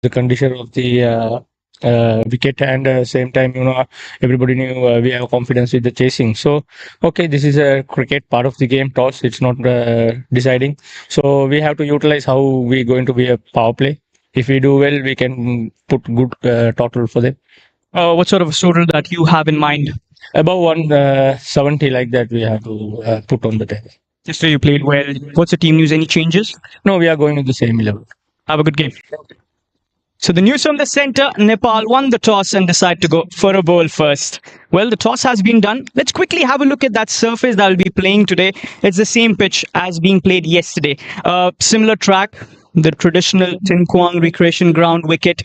the condition of the wicket, and same time, everybody knew we have confidence with the chasing. So, okay, this is a cricket part of the game. Toss, it's not deciding. So we have to utilize how we going to be a power play. If we do well, we can put good total for them. What sort of a total that you have in mind? About 170 like that we have to put on the table. Yesterday you played well. What's the team news? Any changes? No, we are going with the same 11. Have a good game. So the news from the center, Nepal won the toss and decided to go for a bowl first. Well, the toss has been done. Let's quickly have a look at that surface that will be playing today. It's the same pitch as being played yesterday. Similar track, the traditional Tin Kuang recreation ground wicket.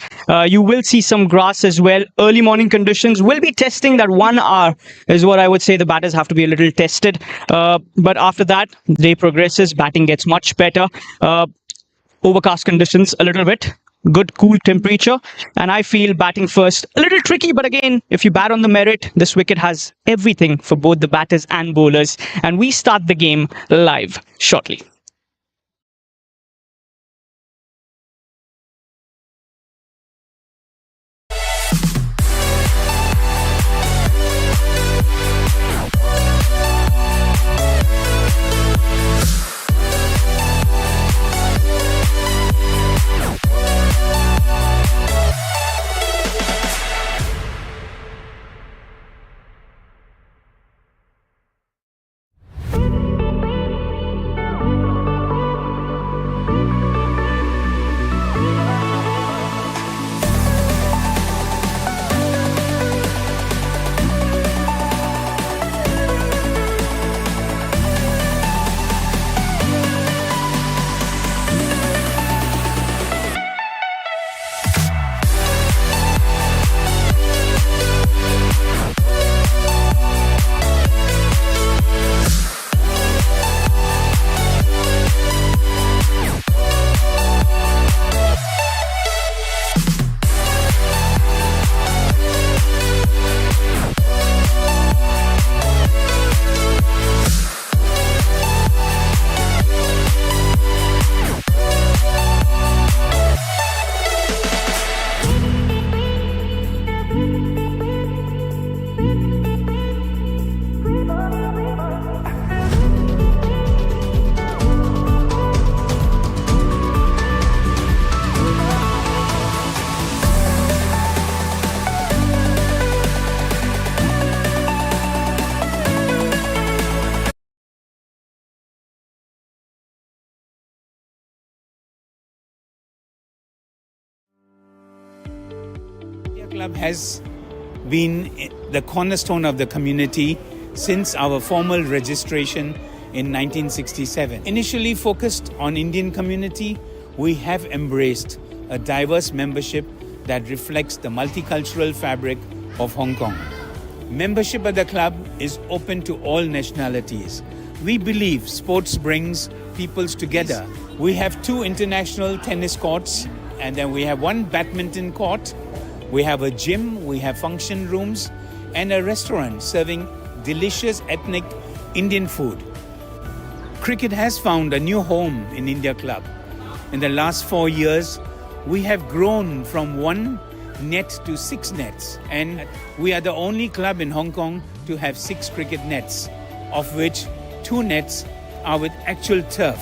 You will see some grass as well. Early morning conditions will be testing that 1 hour is what I would say the batters have to be a little tested. But after that, day progresses, batting gets much better. Overcast conditions a little bit. Good cool temperature, and I feel batting first a little tricky, but again, if you bat on the merit, this wicket has everything for both the batters and bowlers, and we start the game live shortly. India Club has been the cornerstone of the community since our formal registration in 1967. Initially focused on Indian community, we have embraced a diverse membership that reflects the multicultural fabric of Hong Kong. Membership at the club is open to all nationalities. We believe sports brings peoples together. We have 2 international tennis courts, and then we have 1 badminton court. We have a gym, we have function rooms, and a restaurant serving delicious ethnic Indian food. Cricket has found a new home in India Club. In the last 4 years, we have grown from 1 net to 6 nets, and we are the only club in Hong Kong to have 6 cricket nets, of which 2 nets are with actual turf.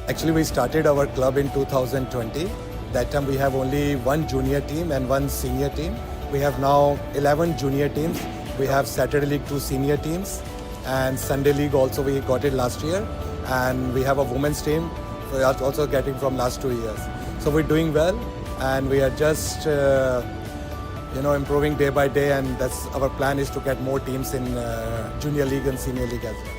Actually, we started our club in 2020. That time we have only 1 junior team and 1 senior team. We have now 11 junior teams. We have Saturday League 2 senior teams, and Sunday League also we got it last year. And we have a women's team we are also getting from last 2 years. So we're doing well, and we are just improving day by day, and that's our plan is to get more teams in junior league and senior league as well.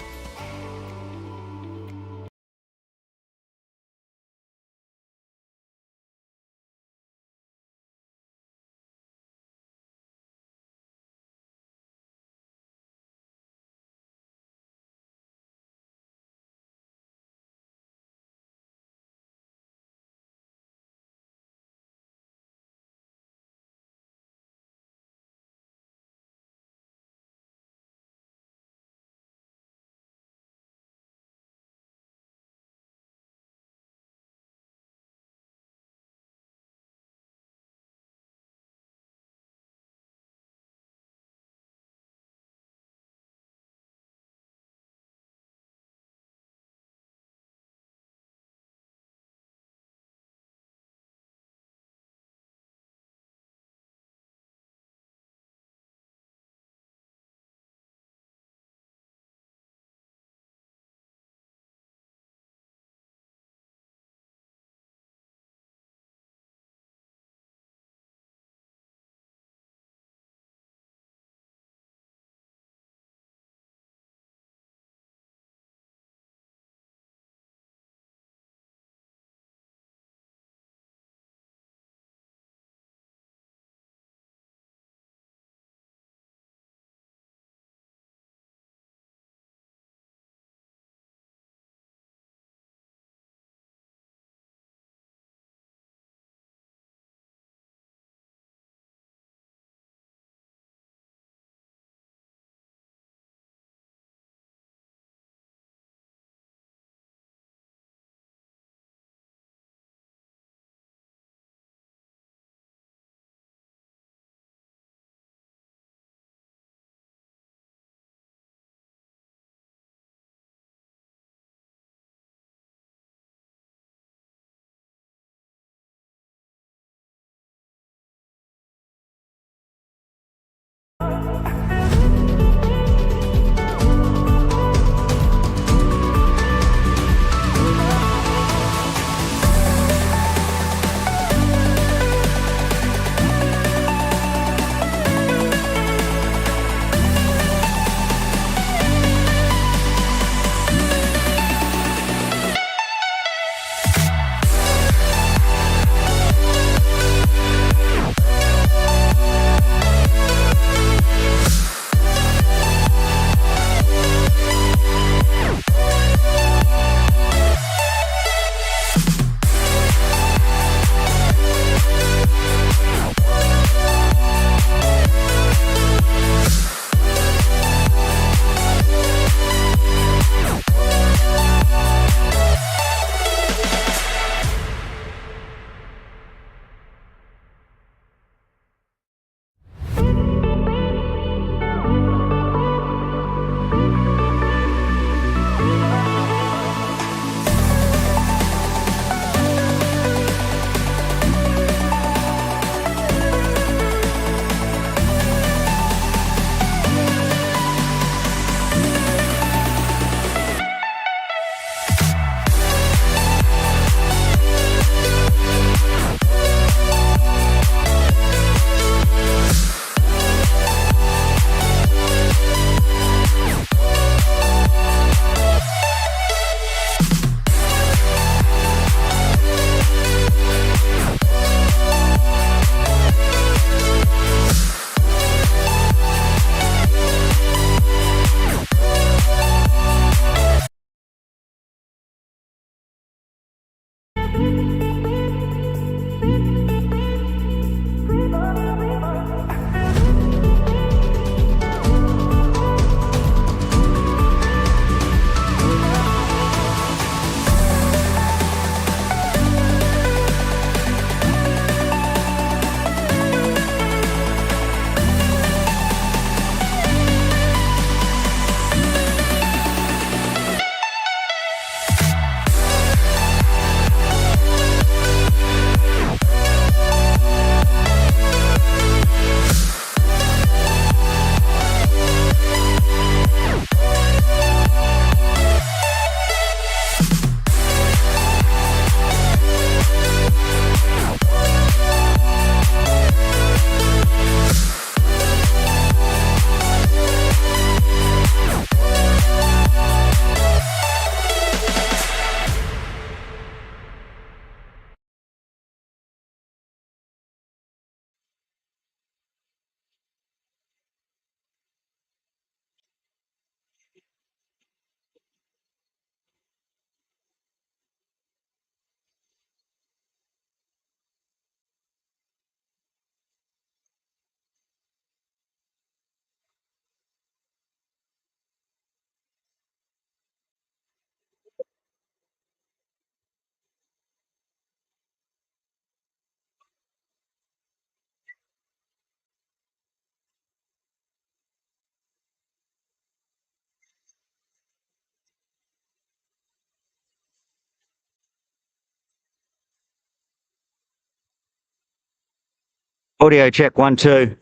Audio check 1 2.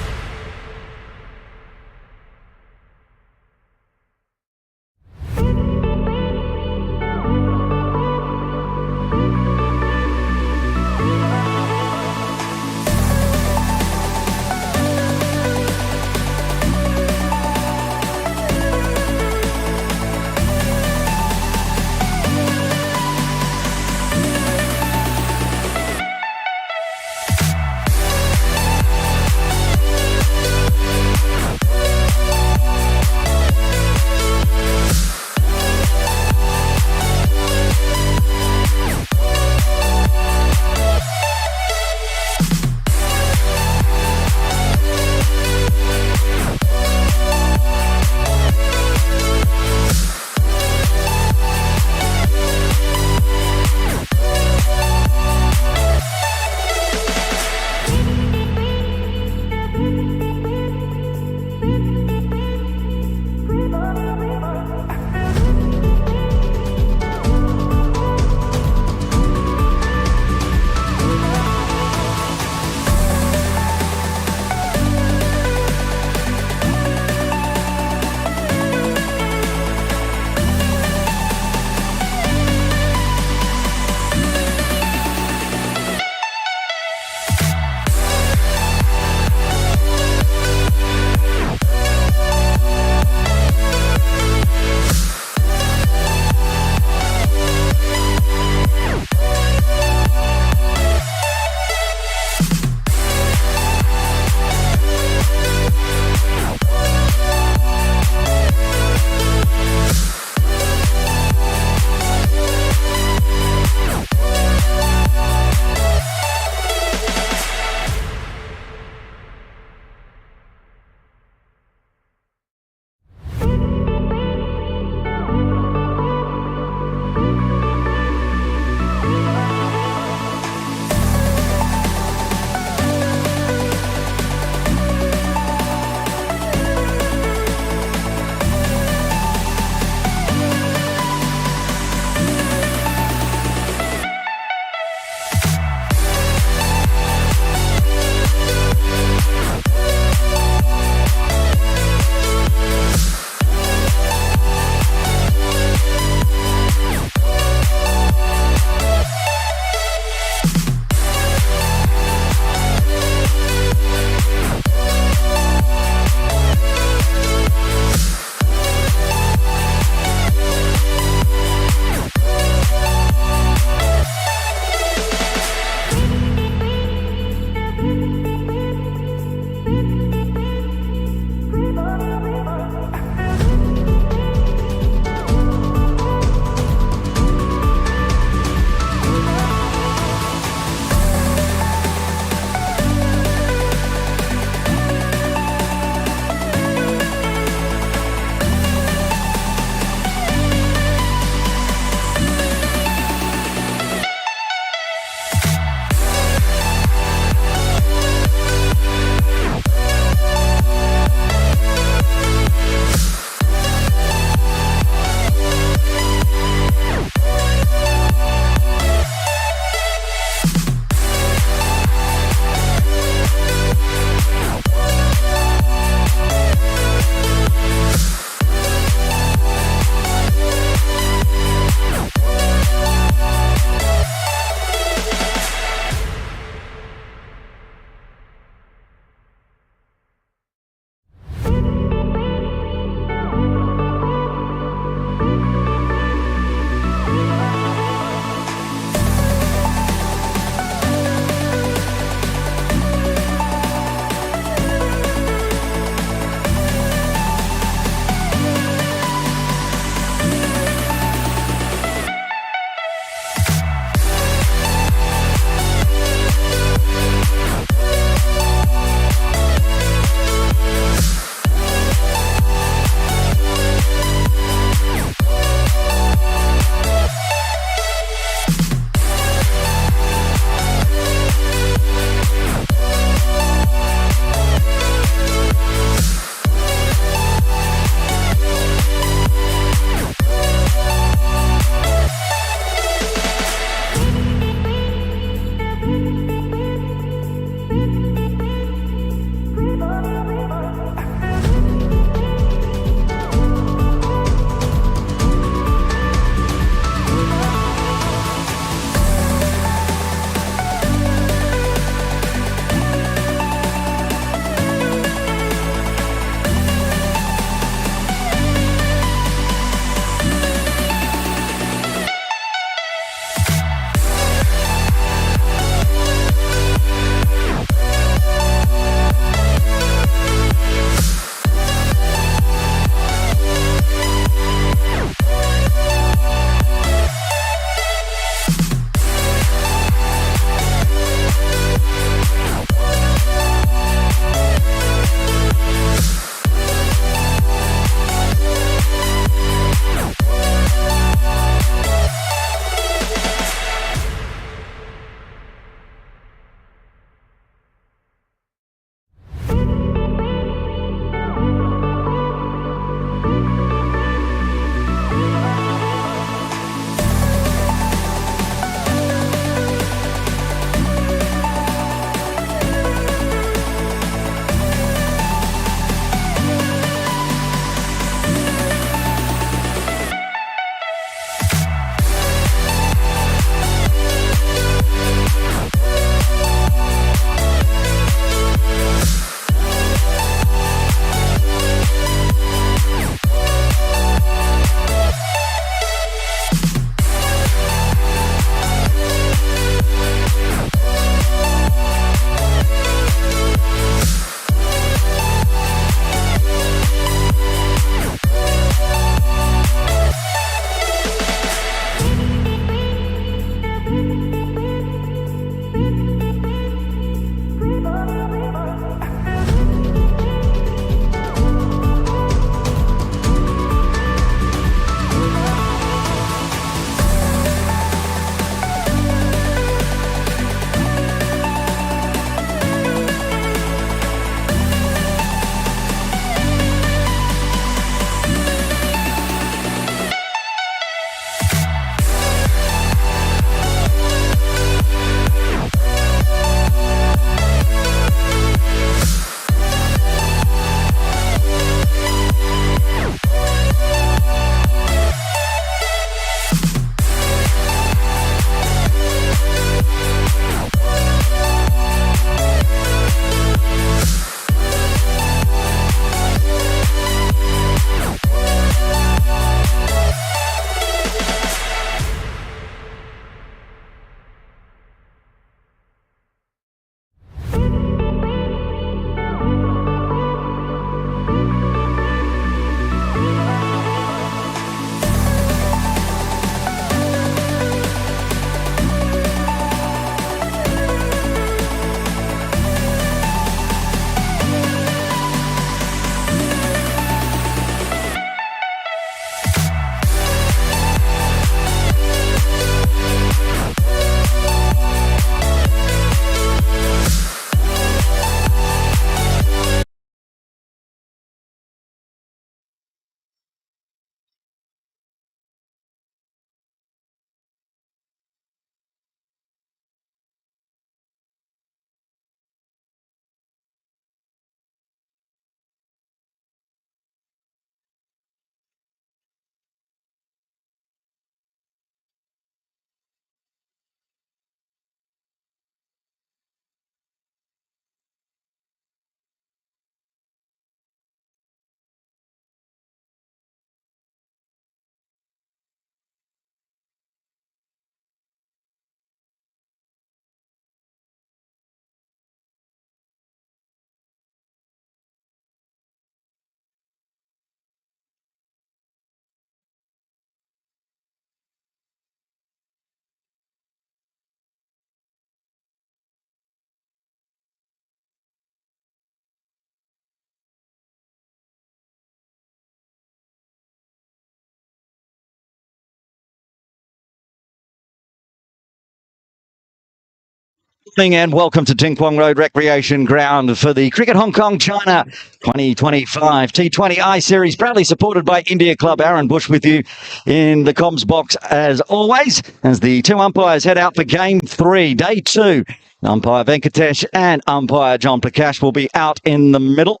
Morning and welcome to Ting Kwong Road Recreation Ground for the Cricket Hong Kong China 2025 T20I series, proudly supported by India Club. Aaron Bush with you in the comms box as always, as the two umpires head out for game 3, day 2. Umpire Venkatesh and umpire John Prakash will be out in the middle.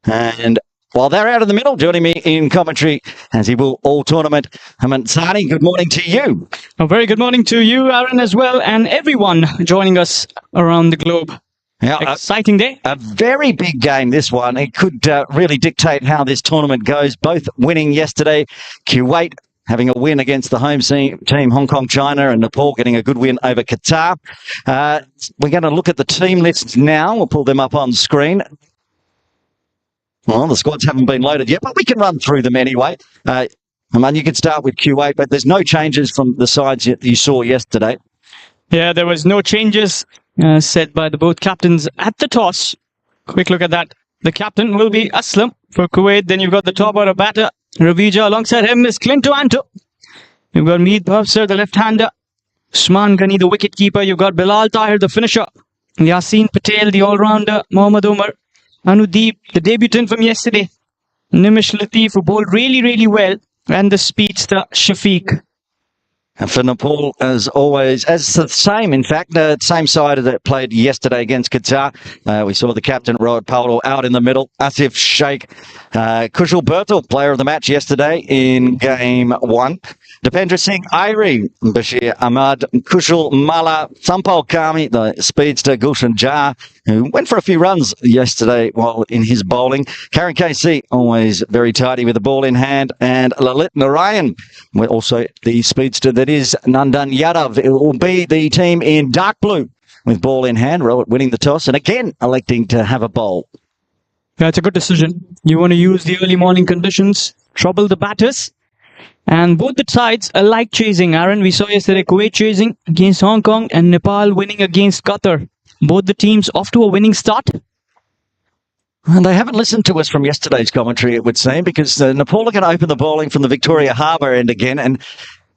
And while they're out in the middle, joining me in commentary, as he will all tournament, Hemant Sahni, good morning to you. A very good morning to you, Aaron, as well, and everyone joining us around the globe. Yeah, exciting day. A very big game, this one. It could really dictate how this tournament goes. Both winning yesterday. Kuwait having a win against the home team, Hong Kong, China, and Nepal getting a good win over Qatar. We're going to look at the team lists now. We'll pull them up on screen. Well, the squads haven't been loaded yet, but we can run through them anyway. I mean, you can start with Kuwait, but there's no changes from the sides that you saw yesterday. Yeah, there was no changes set by the both captains at the toss. Quick look at that. The captain will be Aslam for Kuwait. Then you've got the top order batter, Ravija. Alongside him is Clinto Anto. You've got Meet Bhavsar, the left-hander. Usman Ghani, the wicket-keeper. You've got Bilal Tahir, the finisher. Yasin Patel, the all-rounder. Mohammad Umar. Anudeep, the debutant from yesterday. Nimish Latif, who bowled really, really well. And the speedster, Shafiq. And for Nepal, as always, as the same, in fact, the same side that played yesterday against Qatar. We saw the captain, Rohit Pawar, out in the middle. Asif Sheikh, Kushal Berthel, player of the match yesterday in game 1. Dipendra Singh Airi, Bashir Ahmad, Kushal Mala, Sampal Kami, the speedster Gulshan Jha, who went for a few runs yesterday while in his bowling. Karen KC, always very tidy with the ball in hand. And Lalit Narayan, also the speedster that is Nandan Yadav. It will be the team in dark blue with ball in hand, winning the toss and again electing to have a bowl. Yeah, it's a good decision. You want to use the early morning conditions, trouble the batters. And both the sides are like chasing, Aaron. We saw yesterday Kuwait chasing against Hong Kong and Nepal winning against Qatar. Both the teams off to a winning start. And they haven't listened to us from yesterday's commentary, it would seem, because Nepal are going to open the bowling from the Victoria Harbour end again. And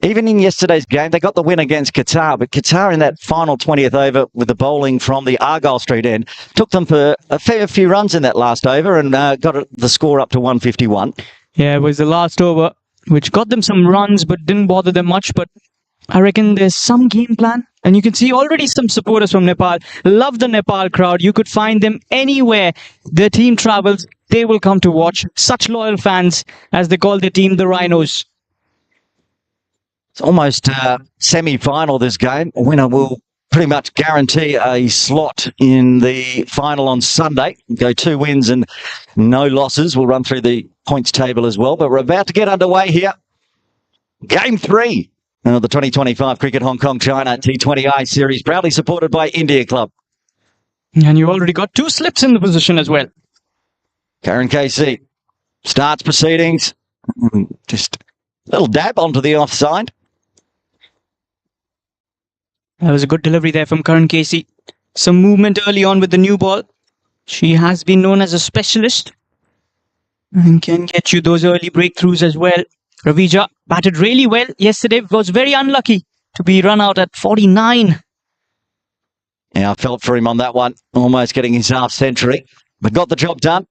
even in yesterday's game, they got the win against Qatar. But Qatar in that final 20th over with the bowling from the Argyle Street end took them for a fair few runs in that last over and got the score up to 151. Yeah, it was the last over, which got them some runs but didn't bother them much. But I reckon there's some game plan. And you can see already some supporters from Nepal. Love the Nepal crowd. You could find them anywhere their team travels. They will come to watch. Such loyal fans, as they call their team, the Rhinos. It's almost semi-final, this game. A winner will pretty much guarantee a slot in the final on Sunday. Go 2 wins and no losses. We'll run through the points table as well. But we're about to get underway here. Game 3 of the 2025 Cricket Hong Kong China T20I series, proudly supported by India Club. And you already got 2 slips in the position as well. Karen KC starts proceedings. Just a little dab onto the offside. That was a good delivery there from Karan Casey. Some movement early on with the new ball. She has been known as a specialist and can get you those early breakthroughs as well. Ravija batted really well yesterday. Was very unlucky to be run out at 49. Yeah, I felt for him on that one. Almost getting his half century, but got the job done.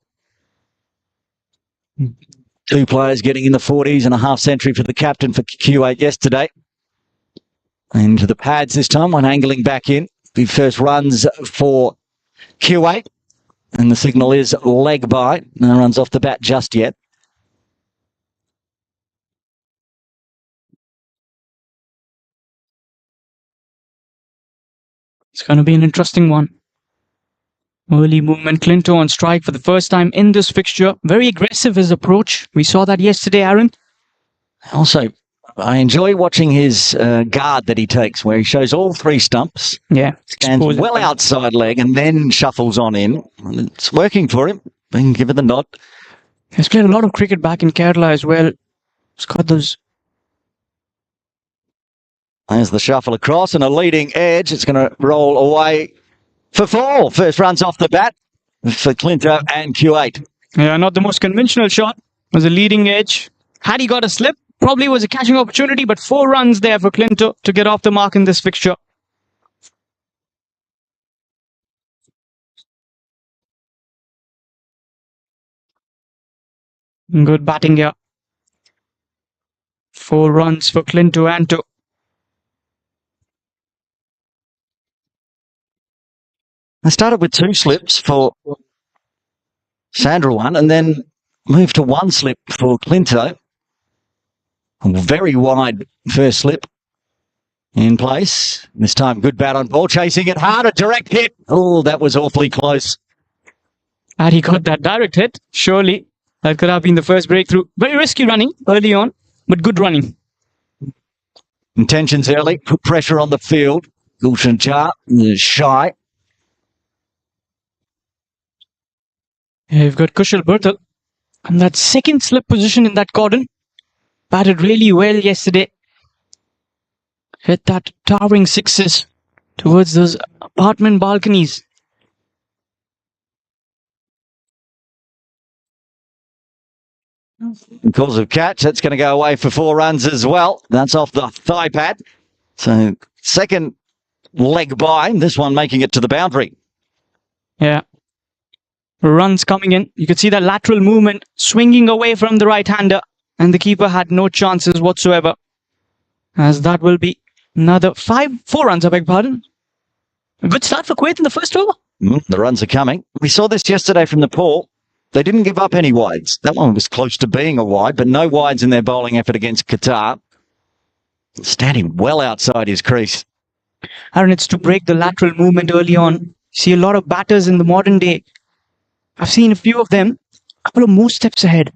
2 players getting in the 40s and a half century for the captain for Kuwait yesterday. Into the pads this time, one angling back in. The first runs for Kuwait. And the signal is leg by. No runs off the bat just yet. It's going to be an interesting one. Early movement. Clinto on strike for the first time in this fixture. Very aggressive his approach. We saw that yesterday, Aaron. Also, I enjoy watching his guard that he takes, where he shows all 3 stumps. Yeah. Stands well outside leg and then shuffles on in. It's working for him. Being given the nod. He's played a lot of cricket back in Kerala as well. He's got those. There's the shuffle across and a leading edge. It's going to roll away for 4. First runs off the bat for Clinto and Kuwait. Yeah, not the most conventional shot. It was a leading edge. Had he got a slip, probably was a catching opportunity, but 4 runs there for Clinto to get off the mark in this fixture. Good batting here. 4 runs for Clint to Anto. I started with 2 slips for Sandra one and then moved to 1 slip for Clinto. Very wide first slip in place. This time good bat on ball, chasing it hard, a direct hit. Oh, that was awfully close. And he got that direct hit. Surely that could have been the first breakthrough. Very risky running early on, but good running. Intentions early, put pressure on the field. Gulshan Jar is shy. Yeah, you've got Kushal Berthal. And that second slip position in that cordon. Batted really well yesterday. Hit that towering sixes towards those apartment balconies. Because of catch, that's going to go away for 4 runs as well. That's off the thigh pad. So second leg by, this one making it to the boundary. Yeah. Runs coming in. You could see that lateral movement swinging away from the right-hander. And the keeper had no chances whatsoever. As that will be another 4 runs, I beg pardon. A good start for Kuwait in the first over. The runs are coming. We saw this yesterday from Nepal. They didn't give up any wides. That one was close to being a wide, but no wides in their bowling effort against Qatar. Standing well outside his crease. Aaron, it's to break the lateral movement early on. See a lot of batters in the modern day. I've seen a few of them, a couple of more steps ahead.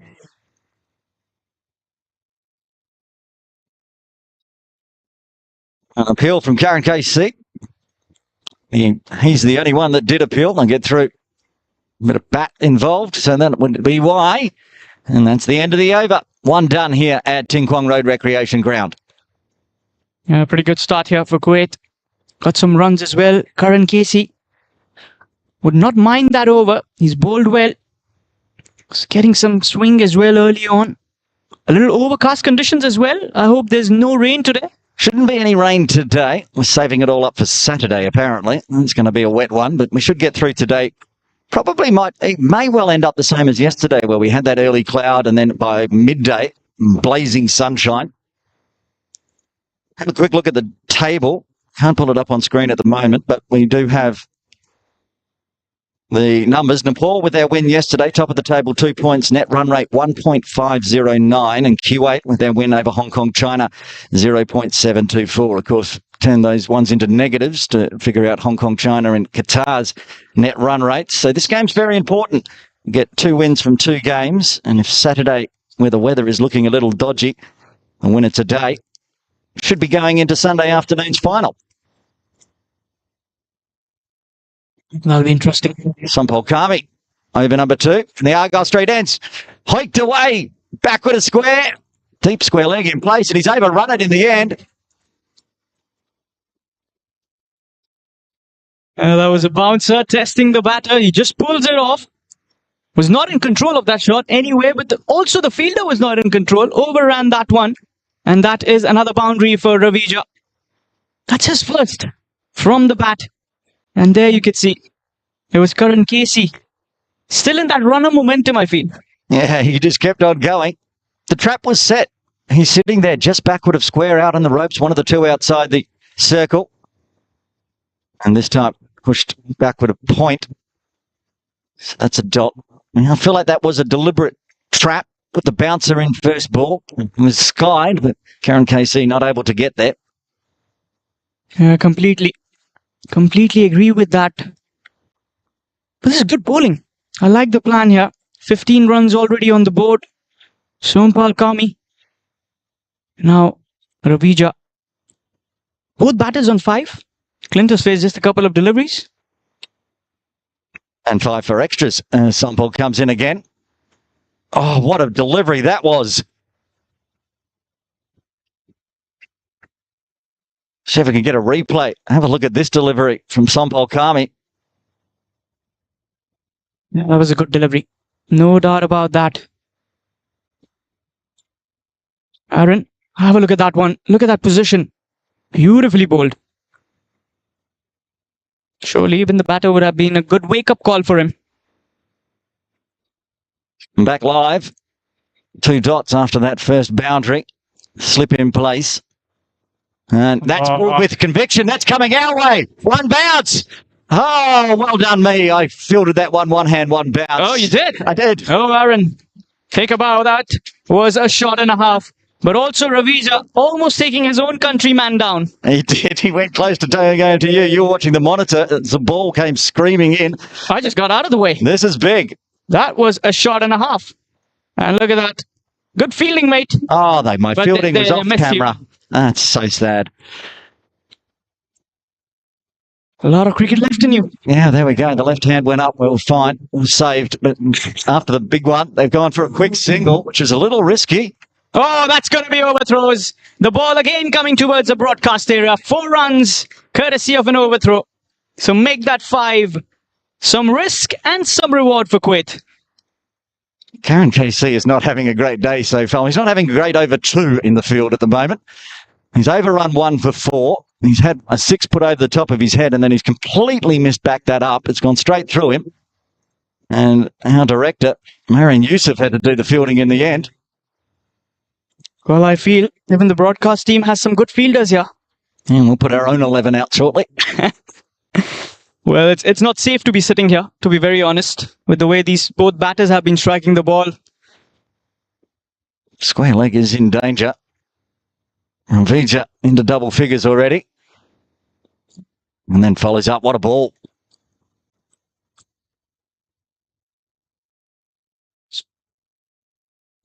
An appeal from Karen KC. He's the only one that did appeal and get through. A bit of bat involved, so that would be why. And that's the end of the over. 1 done here at Ting Kwang Road Recreation Ground. Yeah, pretty good start here for Kuwait. Got some runs as well. Karan Casey would not mind that over. He's bowled well. He's getting some swing as well early on. A little overcast conditions as well. I hope there's no rain today. Shouldn't be any rain today. We're saving it all up for Saturday, apparently. It's going to be a wet one, but we should get through today. It may well end up the same as yesterday, where we had that early cloud and then by midday, blazing sunshine. Have a quick look at the table. Can't pull it up on screen at the moment, but we do have the numbers. Nepal with their win yesterday, top of the table, 2 points, net run rate 1.509, and Kuwait with their win over Hong Kong, China, 0.724. Of course, turn those ones into negatives to figure out Hong Kong, China and Qatar's net run rates. So this game's very important. Get 2 wins from 2 games, and if Saturday, where the weather is looking a little dodgy, a winner today, should be going into Sunday afternoon's final. That'll be interesting. Sampal Kami over number 2 from the Argyle Street ends. Hiked away, backward a square, deep square leg in place, and he's overrun it in the end. That was a bouncer testing the batter. He just pulls it off. Was not in control of that shot anyway, but also the fielder was not in control. Overran that one. And that is another boundary for Ravija. That's his first from the bat. And there you could see it was Karan Casey. Still in that runner momentum, I feel. Yeah, he just kept on going. The trap was set. He's sitting there just backward of square out on the ropes, one of the 2 outside the circle. And this time pushed backward a point. So that's a dot. I feel like that was a deliberate trap. Put the bouncer in first ball. It was skied, but Karen KC not able to get there. Yeah, completely agree with that. But this is good bowling. I like the plan here. 15 runs already on the board. Sompal Kami. Now, Ravija. Both batters on 5. Clint has faced just a couple of deliveries. And 5 for extras. Sampal comes in again. Oh, what a delivery that was. See if we can get a replay. Have a look at this delivery from Sampal Kami. Yeah, that was a good delivery. No doubt about that. Aaron, have a look at that one. Look at that position. Beautifully bowled. Surely even the batter would have been a good wake-up call for him. Back live. 2 dots after that first boundary. Slip in place. And that's with conviction. That's coming our way. 1 bounce. Oh, well done me. I fielded that one hand, 1 bounce. Oh, you did? I did. Oh, Aaron, think about that. Was a shot and a half. But also Ravija almost taking his own countryman down. He did. He went close to going to you. You were watching the monitor as the ball came screaming in. I just got out of the way. This is big. That was a shot and a half. And look at that. Good fielding, mate. Oh, my But fielding was they off missed you. camera. That's so sad. A lot of cricket left in you. Yeah, there we go. The left hand went up. Well, fine. It was saved. But after the big one, they've gone for a quick single, which is a little risky. Oh, that's going to be overthrows. The ball again coming towards the broadcast area. 4 runs, courtesy of an overthrow. So make that 5. Some risk and some reward for Kuwait. Karen KC is not having a great day so far. He's not having a great over 2 in the field at the moment. He's overrun 1 for 4. He's had a 6 put over the top of his head, and then he's completely missed back that up. It's gone straight through him. And our director, Marion Youssef, had to do the fielding in the end. Well, I feel even the broadcast team has some good fielders here. And we'll put our own 11 out shortly. Well, it's not safe to be sitting here, to be very honest, with the way these both batters have been striking the ball. Square leg is in danger. Ravija into double figures already. And then follows up. What a ball.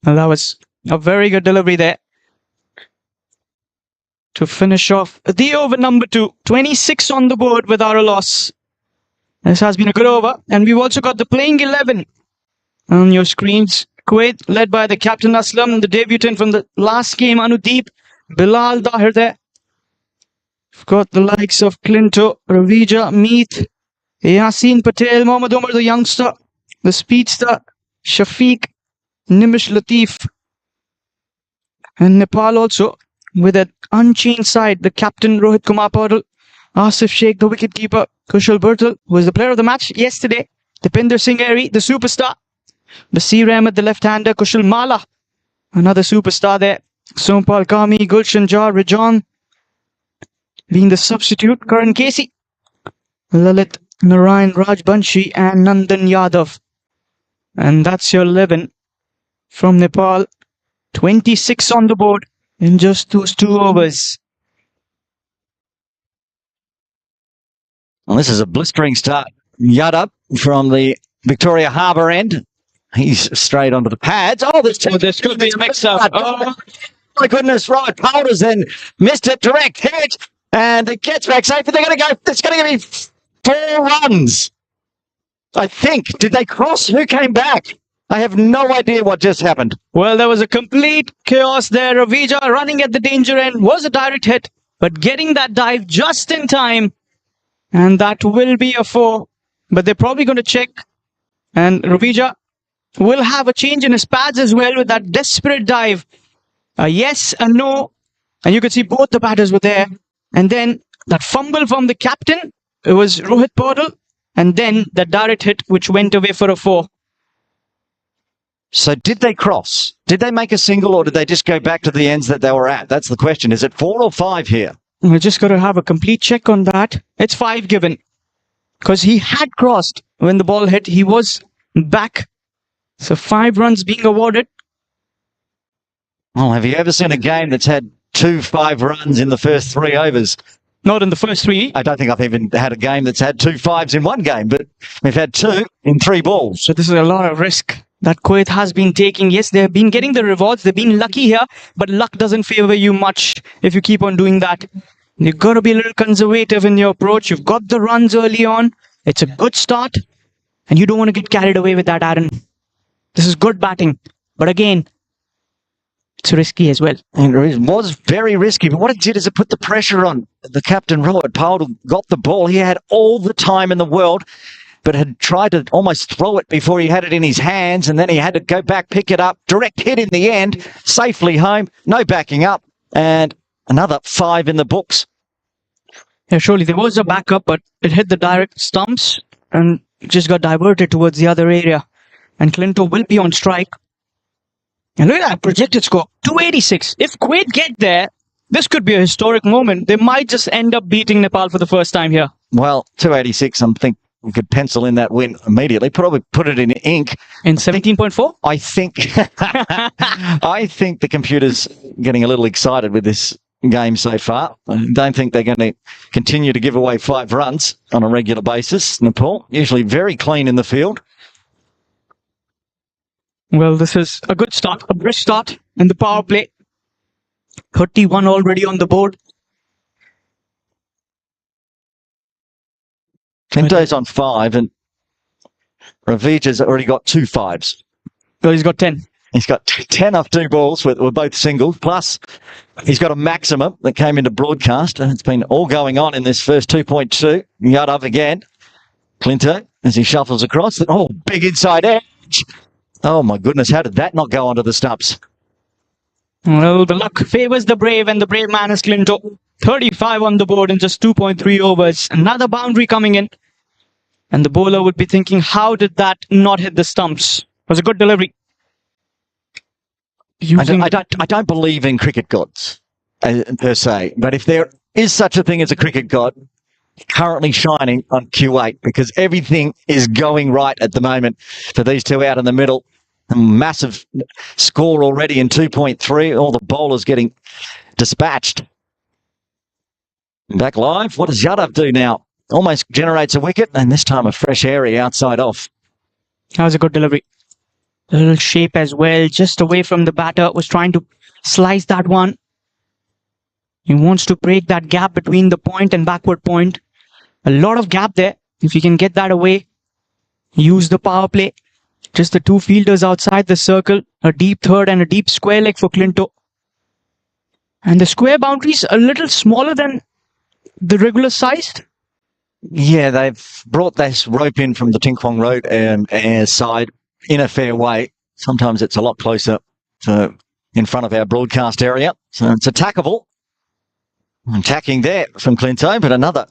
Well, that was a very good delivery there. To finish off the over number 2. 26 on the board without a loss. This has been a good over. And we've also got the playing 11 on your screens. Kuwait led by the captain Aslam, the debutant from the last game, Anudeep, Bilal Dahir there. We've got the likes of Clinto, Ravija, Meet, Yasin Patel, Mohammad Umar, the youngster, the speedster, Shafiq, Nimish Latif, and Nepal also with an unchanged side. The captain Rohit Kumar Paudel, Asif Sheikh, the wicketkeeper, Kushal Bertel, who was the player of the match yesterday, Dipinder Singh Airy, the superstar, Basir Ahmed, the left-hander, Kushal Mala, another superstar there, Sompal Kami, Gulshan Jar, Rajan, being the substitute, Karan Casey, Lalit Narayan Rajbanshi, and Nandan Yadav. And that's your 11 from Nepal. 26 on the board in just those 2 overs. Well, this is a blistering start. Yadav from the Victoria Harbour end. He's straight onto the pads. Oh, this could be a mix-up. Oh, my goodness, Robert Poulter's then missed it, direct hit, and it gets back safe, but they're going to go, it's going to give me 4 runs. I think. Did they cross? Who came back? I have no idea what just happened. Well, there was a complete chaos there. Ravija running at the danger end was a direct hit, but getting that dive just in time. And that will be a 4. But they're probably going to check. And Ravija will have a change in his pads as well with that desperate dive. A yes and no. And you could see both the batters were there. And then that fumble from the captain, it was Rohit Paudel. And then the direct hit, which went away for a 4. So did they cross? Did they make a single, or did they just go back to the ends that they were at? That's the question. Is it 4 or 5 here? We just got to have a complete check on that. It's 5 given. Because he had crossed when the ball hit. He was back. So 5 runs being awarded. Well, have you ever seen a game that's had 2 5 runs in the first 3 overs? Not in the first 3. I don't think I've even had a game that's had 2 5s in one game, but we've had 2 in 3 balls. So this is a lot of risk that Kuwait has been taking. Yes, they've been getting the rewards. They've been lucky here, but luck doesn't favor you much if you keep on doing that. You've got to be a little conservative in your approach. You've got the runs early on. It's a good start, and you don't want to get carried away with that, Aaron. This is good batting, but again, it's risky as well. And it was very risky, but what it did is it put the pressure on the captain, Rohit Paudel, got the ball. He had all the time in the world, but had tried to almost throw it before he had it in his hands, and then he had to go back, pick it up, direct hit in the end, safely home, no backing up, and another 5 in the books. Yeah, surely there was a backup, but it hit the direct stumps and just got diverted towards the other area. And Clinto will be on strike. And look at that projected score, 286. If Kuwait get there, this could be a historic moment. They might just end up beating Nepal for the first time here. Well, 286, I think we could pencil in that win immediately. Probably put it in ink. In 17.4? I think I think the computer's getting a little excited with this game so far. I don't think they're going to continue to give away 5 runs on a regular basis. Nepal, usually very clean in the field. Well, this is a good start, a brisk start in the power play. 31 already on the board. Clinto's on 5 and Ravija's already got 2 5s. Well, he's got 10. He's got 10 off 2 balls with both singles. Plus, he's got a maximum that came into broadcast. And it's been all going on in this first 2.2. Yadav again. Clinto, as he shuffles across. Oh, big inside edge. Oh, my goodness. How did that not go onto the stumps? Well, the luck favors the brave, and the brave man is Clinto. 35 on the board in just 2.3 overs. Another boundary coming in. And the bowler would be thinking, how did that not hit the stumps? It was a good delivery. I don't believe in cricket gods, per se. But if there is such a thing as a cricket god, currently shining on Kuwait, because everything is going right at the moment for these two out in the middle. A massive score already in 2.3. All the bowlers getting dispatched. Back live. What does Yadav do now? Almost generates a wicket, and this time a fresh airy outside off. That was a good delivery. A little shape as well, just away from the batter. Was trying to slice that one. He wants to break that gap between the point and backward point. A lot of gap there. If you can get that away, use the power play. Just the 2 fielders outside the circle. A deep third and a deep square leg for Clinto. And the square boundaries a little smaller than the regular sized. Yeah, they've brought this rope in from the Tinkwong Road side in a fair way. Sometimes it's a lot closer to in front of our broadcast area. So it's attackable. Attacking there from Clinto, but another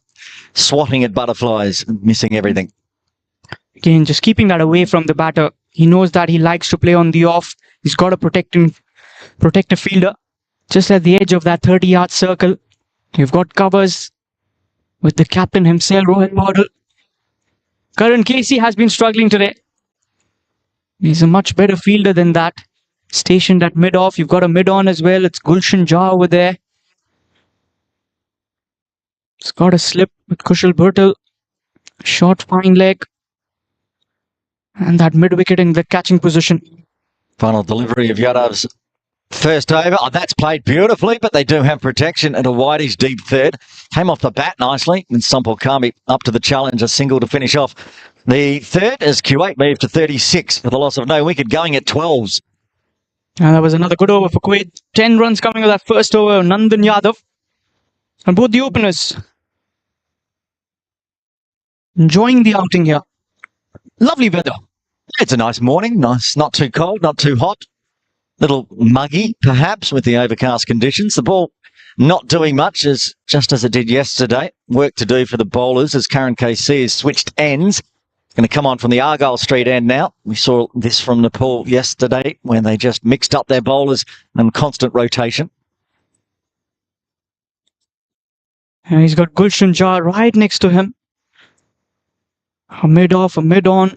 swatting at butterflies, missing everything. Again, just keeping that away from the batter. He knows that he likes to play on the off. He's got a protective fielder just at the edge of that 30-yard circle. You've got covers with the captain himself, Rohit Paudel. Karan Casey has been struggling today. He's a much better fielder than that. Stationed at mid-off. You've got a mid-on as well. It's Gulshan Jha over there. It's got a slip with Kushal Bhurtel. Short fine leg. And that mid-wicket in the catching position. Final delivery of Yadav's first over. Oh, that's played beautifully, but they do have protection at a Whitey's deep third. Came off the bat nicely. And Sampal Kami up to the challenge, a single to finish off the third as Kuwait moved to 36 with a loss of no wicket, going at 12s. And that was another good over for Kuwait. 10 runs coming with that first over, Nandan Yadav. And both the openers enjoying the outing here. Lovely weather. It's a nice morning. Nice, not too cold, not too hot. Little muggy, perhaps, with the overcast conditions. The ball not doing much, just as it did yesterday. Work to do for the bowlers as Karan KC has switched ends. Going to come on from the Argyle Street end now. We saw this from Nepal yesterday when they just mixed up their bowlers and constant rotation. And he's got Gulshan Jha right next to him. A mid-off, a mid-on.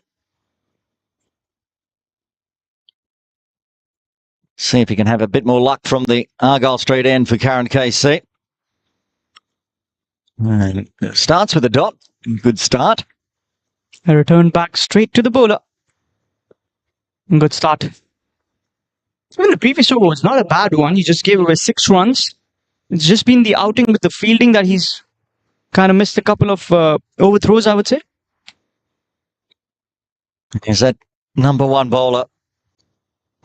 See if he can have a bit more luck from the Argyle Street end for Karan KC. And starts with a dot. Good start. A return back straight to the bowler. Good start. Even the previous over was not a bad one. He just gave away 6 runs. It's just been the outing with the fielding that he's kind of missed a couple of overthrows, I would say. Is that number 1 bowler?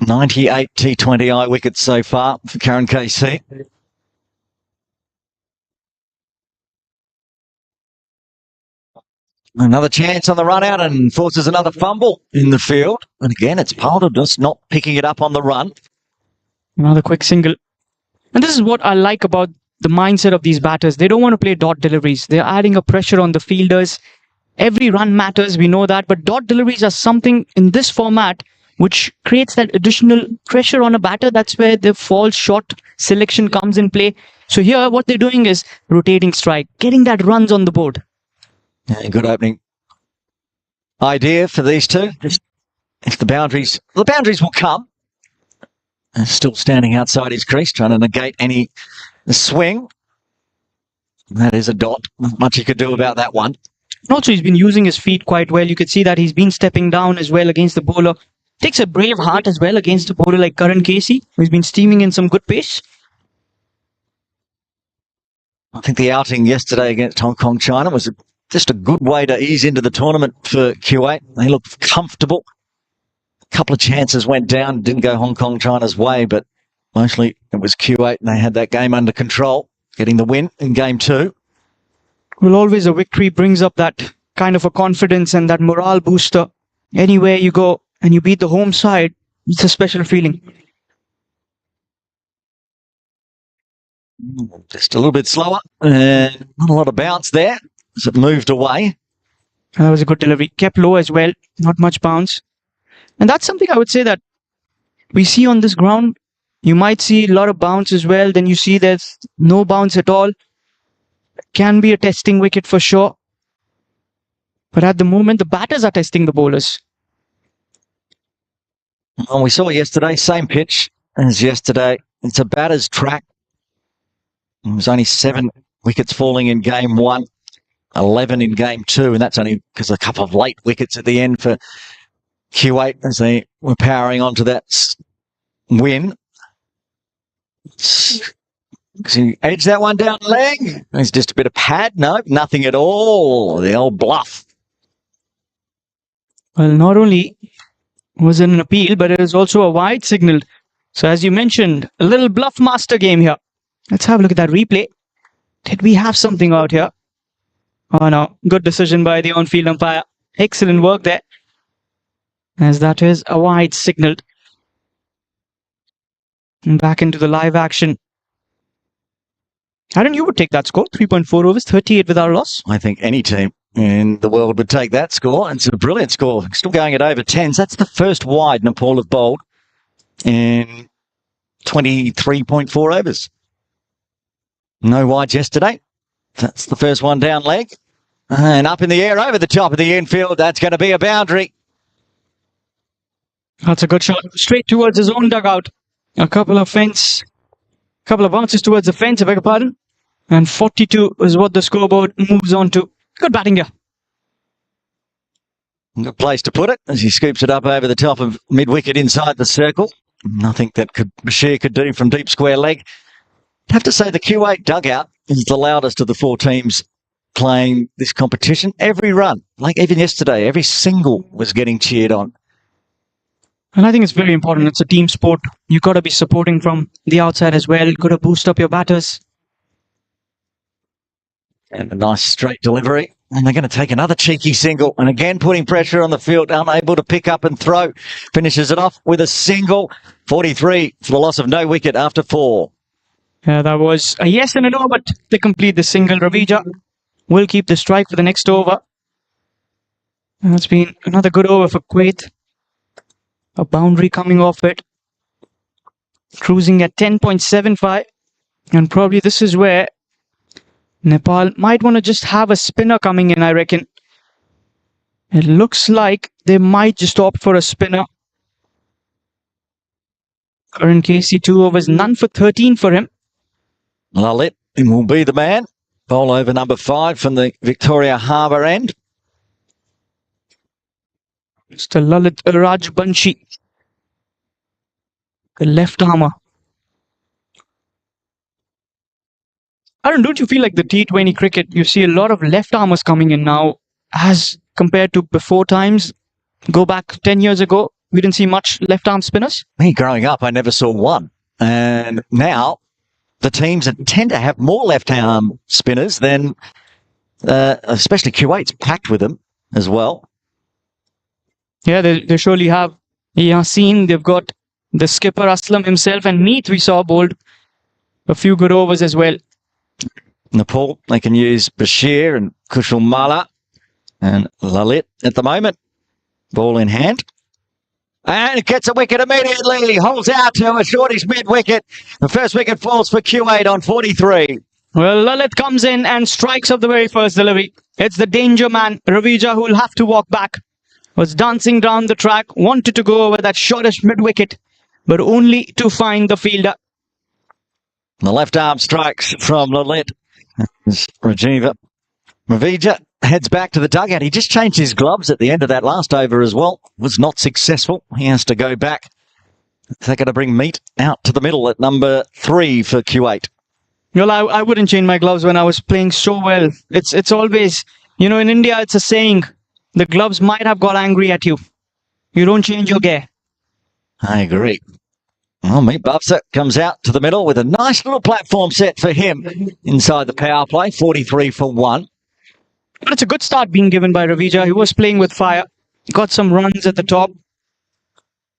98 T20I wickets so far for Karan KC. Another chance on the run out and forces another fumble in the field. And again, it's Paudel just not picking it up on the run. Another quick single. And this is what I like about the mindset of these batters. They don't want to play dot deliveries. They're adding a pressure on the fielders. Every run matters, we know that. But dot deliveries are something in this format which creates that additional pressure on a batter. That's where the false shot selection comes in play. So here, what they're doing is rotating strike, getting that runs on the board. Yeah, good opening idea for these two. Just if the boundaries will come. And still standing outside his crease, trying to negate any swing. That is a dot. Not much he could do about that one. Also, he's been using his feet quite well. You could see that he's been stepping down as well against the bowler. Takes a brave heart as well against a bowler like Karan Casey, who's been steaming in some good pace. I think the outing yesterday against Hong Kong, China was just a good way to ease into the tournament for Kuwait. They looked comfortable. A couple of chances went down, didn't go Hong Kong, China's way, but mostly it was Kuwait and they had that game under control, getting the win in game 2. Well, always a victory brings up that kind of a confidence and that morale booster. Anywhere you go and you beat the home side, it's a special feeling. Just a little bit slower and not a lot of bounce there as it moved away. That was a good delivery. Kept low as well, not much bounce. And that's something I would say that we see on this ground. You might see a lot of bounce as well. Then you see there's no bounce at all. Can be a testing wicket for sure. But at the moment, the batters are testing the bowlers. Well, we saw yesterday, same pitch as yesterday. It's a batter's track. There was only 7 wickets falling in game 1, 11 in game 2, and that's only because a couple of late wickets at the end for Kuwait as they were powering on to that win. He edged that one down leg. It's just a bit of pad. No, nothing at all. The old bluff. Well, not only was it an appeal, but it is also a wide signal. So as you mentioned, a little bluff master game here. Let's have a look at that replay. Did we have something out here? Oh no, good decision by the on-field umpire. Excellent work there. As that is a wide signal. And back into the live action. Aaron, you would take that score. 3.4 overs, 38 without a loss. I think any team in the world would take that score. It's a brilliant score. Still going at over 10s. That's the first wide Nepal have bowled in 23.4 overs. No wides yesterday. That's the first one down leg. And up in the air over the top of the infield. That's going to be a boundary. That's a good shot. Straight towards his own dugout. A couple of bounces towards the fence, I beg your pardon. And 42 is what the scoreboard moves on to. Good batting here. Good place to put it as he scoops it up over the top of mid-wicket inside the circle. Nothing that Bashir could do from deep square leg. I'd have to say the Kuwait dugout is the loudest of the 4 teams playing this competition. Every run, like even yesterday, every single was getting cheered on. And I think it's very important. It's a team sport. You've got to be supporting from the outside as well. You've got to boost up your batters. And a nice straight delivery. And they're going to take another cheeky single. And again, putting pressure on the field, unable to pick up and throw. Finishes it off with a single. 43 for the loss of no wicket after 4. Yeah, that was a yes and a no, but they complete the single. Ravija will keep the strike for the next over. And that's been another good over for Kuwait. A boundary coming off it. Cruising at 10.75. And probably this is where Nepal might want to just have a spinner coming in, I reckon. It looks like they might just opt for a spinner. Karan Casey, 2 overs, none for 13 for him. Lalit will be the man. Bowl over number 5 from the Victoria Harbour end. Mr. Lalit Rajbanshi, the left armour. Aaron, don't you feel like the T20 cricket, you see a lot of left armers coming in now as compared to before times? Go back 10 years ago, we didn't see much left arm spinners. Me growing up, I never saw one. And now the teams that tend to have more left arm spinners than, especially Kuwait's packed with them as well. Yeah, they surely have. Yasin, they've got the skipper Aslam himself, and Meet we saw bowled a few good overs as well. Nepal, they can use Bashir and Kushal Mala and Lalit at the moment. Ball in hand. And gets a wicket immediately. Holds out to a shortish mid-wicket. The first wicket falls for Kuwait on 43. Well, Lalit comes in and strikes off the very first delivery. It's the danger man, Ravija, who will have to walk back. Was dancing down the track, wanted to go over that shortish mid-wicket, but only to find the fielder. The left arm strikes from Lalit. Ravija heads back to the dugout. He just changed his gloves at the end of that last over as well. Was not successful. He has to go back. They're going to bring Meat out to the middle at number 3 for Kuwait. Well, I wouldn't change my gloves when I was playing so well. It's always, in India, it's a saying, the gloves might have got angry at you. You don't change your gear. I agree. Well, Meat Bufser comes out to the middle with a nice little platform set for him inside the power play, 43 for 1. But it's a good start being given by Ravija. He was playing with fire. Got some runs at the top.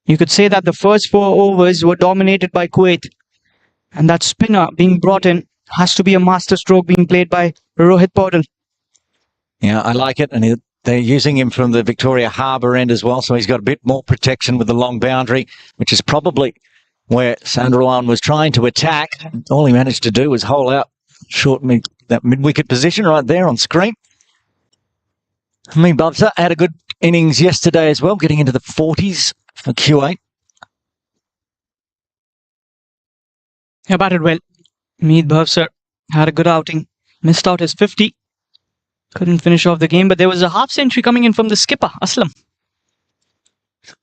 You could say that the first 4 overs were dominated by Kuwait. And that spinner being brought in has to be a masterstroke being played by Rohit Paudel. Yeah, I like it. And they're using him from the Victoria Harbour end as well. So he's got a bit more protection with the long boundary, which is probably where Sunderland was trying to attack. All he managed to do was hole out short that mid-wicket position right there on screen. Meat Bufser had a good innings yesterday as well, getting into the 40s for Kuwait. He batted well. Meet Bhavsar had a good outing. Missed out his 50. Couldn't finish off the game, but there was a half century coming in from the skipper, Aslam.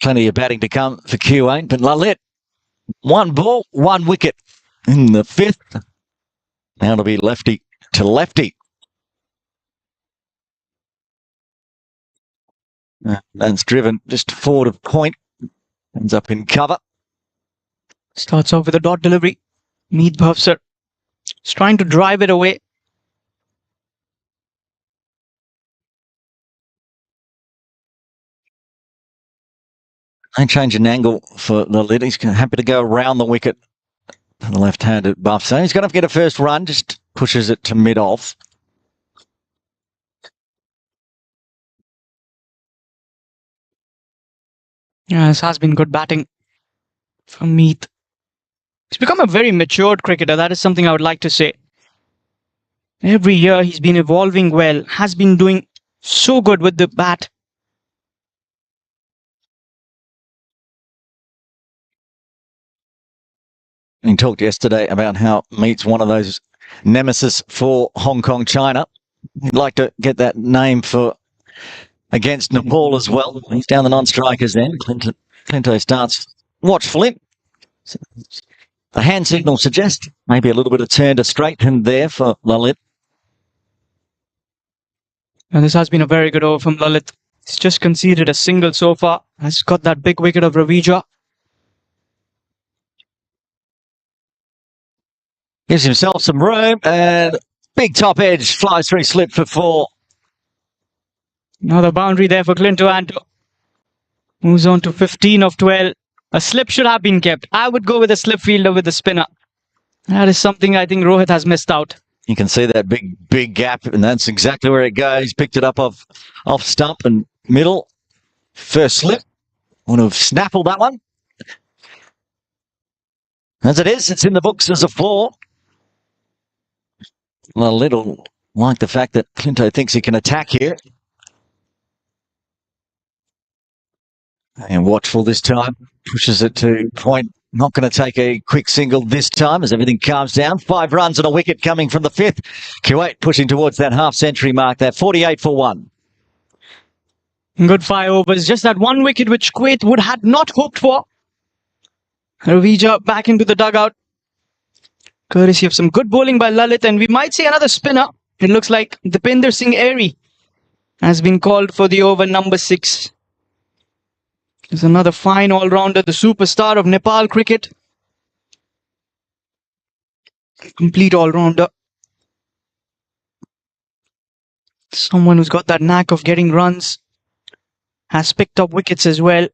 Plenty of batting to come for Kuwait, but Lalit, 1 ball, 1 wicket in the 5th. Now to be lefty to lefty. That's driven just forward of point. Ends up in cover. Starts off with a dot delivery. Meet Bhavsar is trying to drive it away. They change an angle for Lalit. He's happy to go around the wicket. The left-handed Bufser. He's going to get a first run, just pushes it to mid-off. Yeah, this has been good batting for Meet. He's become a very matured cricketer. That is something I would like to say. Every year he's been evolving well, has been doing so good with the bat. He talked yesterday about how Meat's one of those nemesis for Hong Kong, China. He'd like to get that name for against Nepal as well. He's down the non-strikers then. Clinto starts watchful him. The hand signal suggests maybe a little bit of turn to straighten there for Lalit. And this has been a very good over from Lalit. He's just conceded a single so far. Has got that big wicket of Ravija. Gives himself some room and big top edge flies through slip for 4. Another boundary there for Clinto Anto. Moves on to 15 of 12. A slip should have been kept. I would go with a slip fielder with the spinner. That is something I think Rohit has missed out. You can see that big gap, and that's exactly where it goes. Picked it up off stump and middle. First slip. Would have snaffled that one. As it is, it's in the books as a 4. A little like the fact that Clinto thinks he can attack here. And watchful this time. Pushes it to point. Not going to take a quick single this time as everything calms down. 5 runs and a wicket coming from the 5th. Kuwait pushing towards that half-century mark there. 48 for 1. Good 5 overs. Just that 1 wicket which Kuwait would had not hoped for. Ravija back into the dugout. Courtesy of some good bowling by Lalit. And we might see another spinner. It looks like Dipinder Singh Airy has been called for the over number 6. There's another fine all-rounder, the superstar of Nepal cricket. Complete all-rounder. Someone who's got that knack of getting runs. Has picked up wickets as well.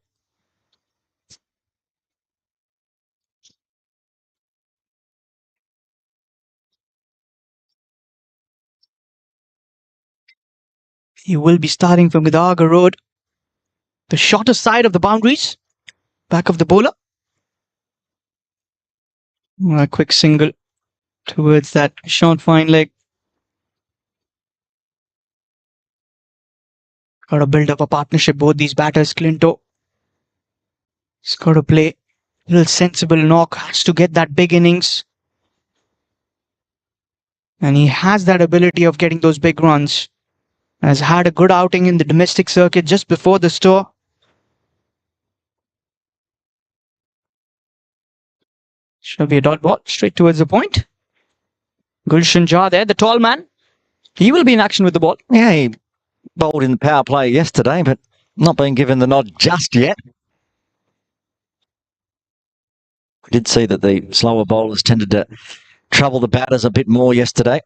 He will be starting from Gidaga Road. The shorter side of the boundaries. back of the bowler. A quick single towards that short fine leg. Got to build up a partnership, both these batters. Clinto, he's got to play a little sensible knock, has to get that big innings. And he has that ability of getting those big runs. Has had a good outing in the domestic circuit just before the tour. Should be a dot ball straight towards the point. Gulshan Jha there, the tall man. He will be in action with the ball. Yeah, he bowled in the power play yesterday, but not been given the nod just yet. We did see that the slower bowlers tended to trouble the batters a bit more yesterday.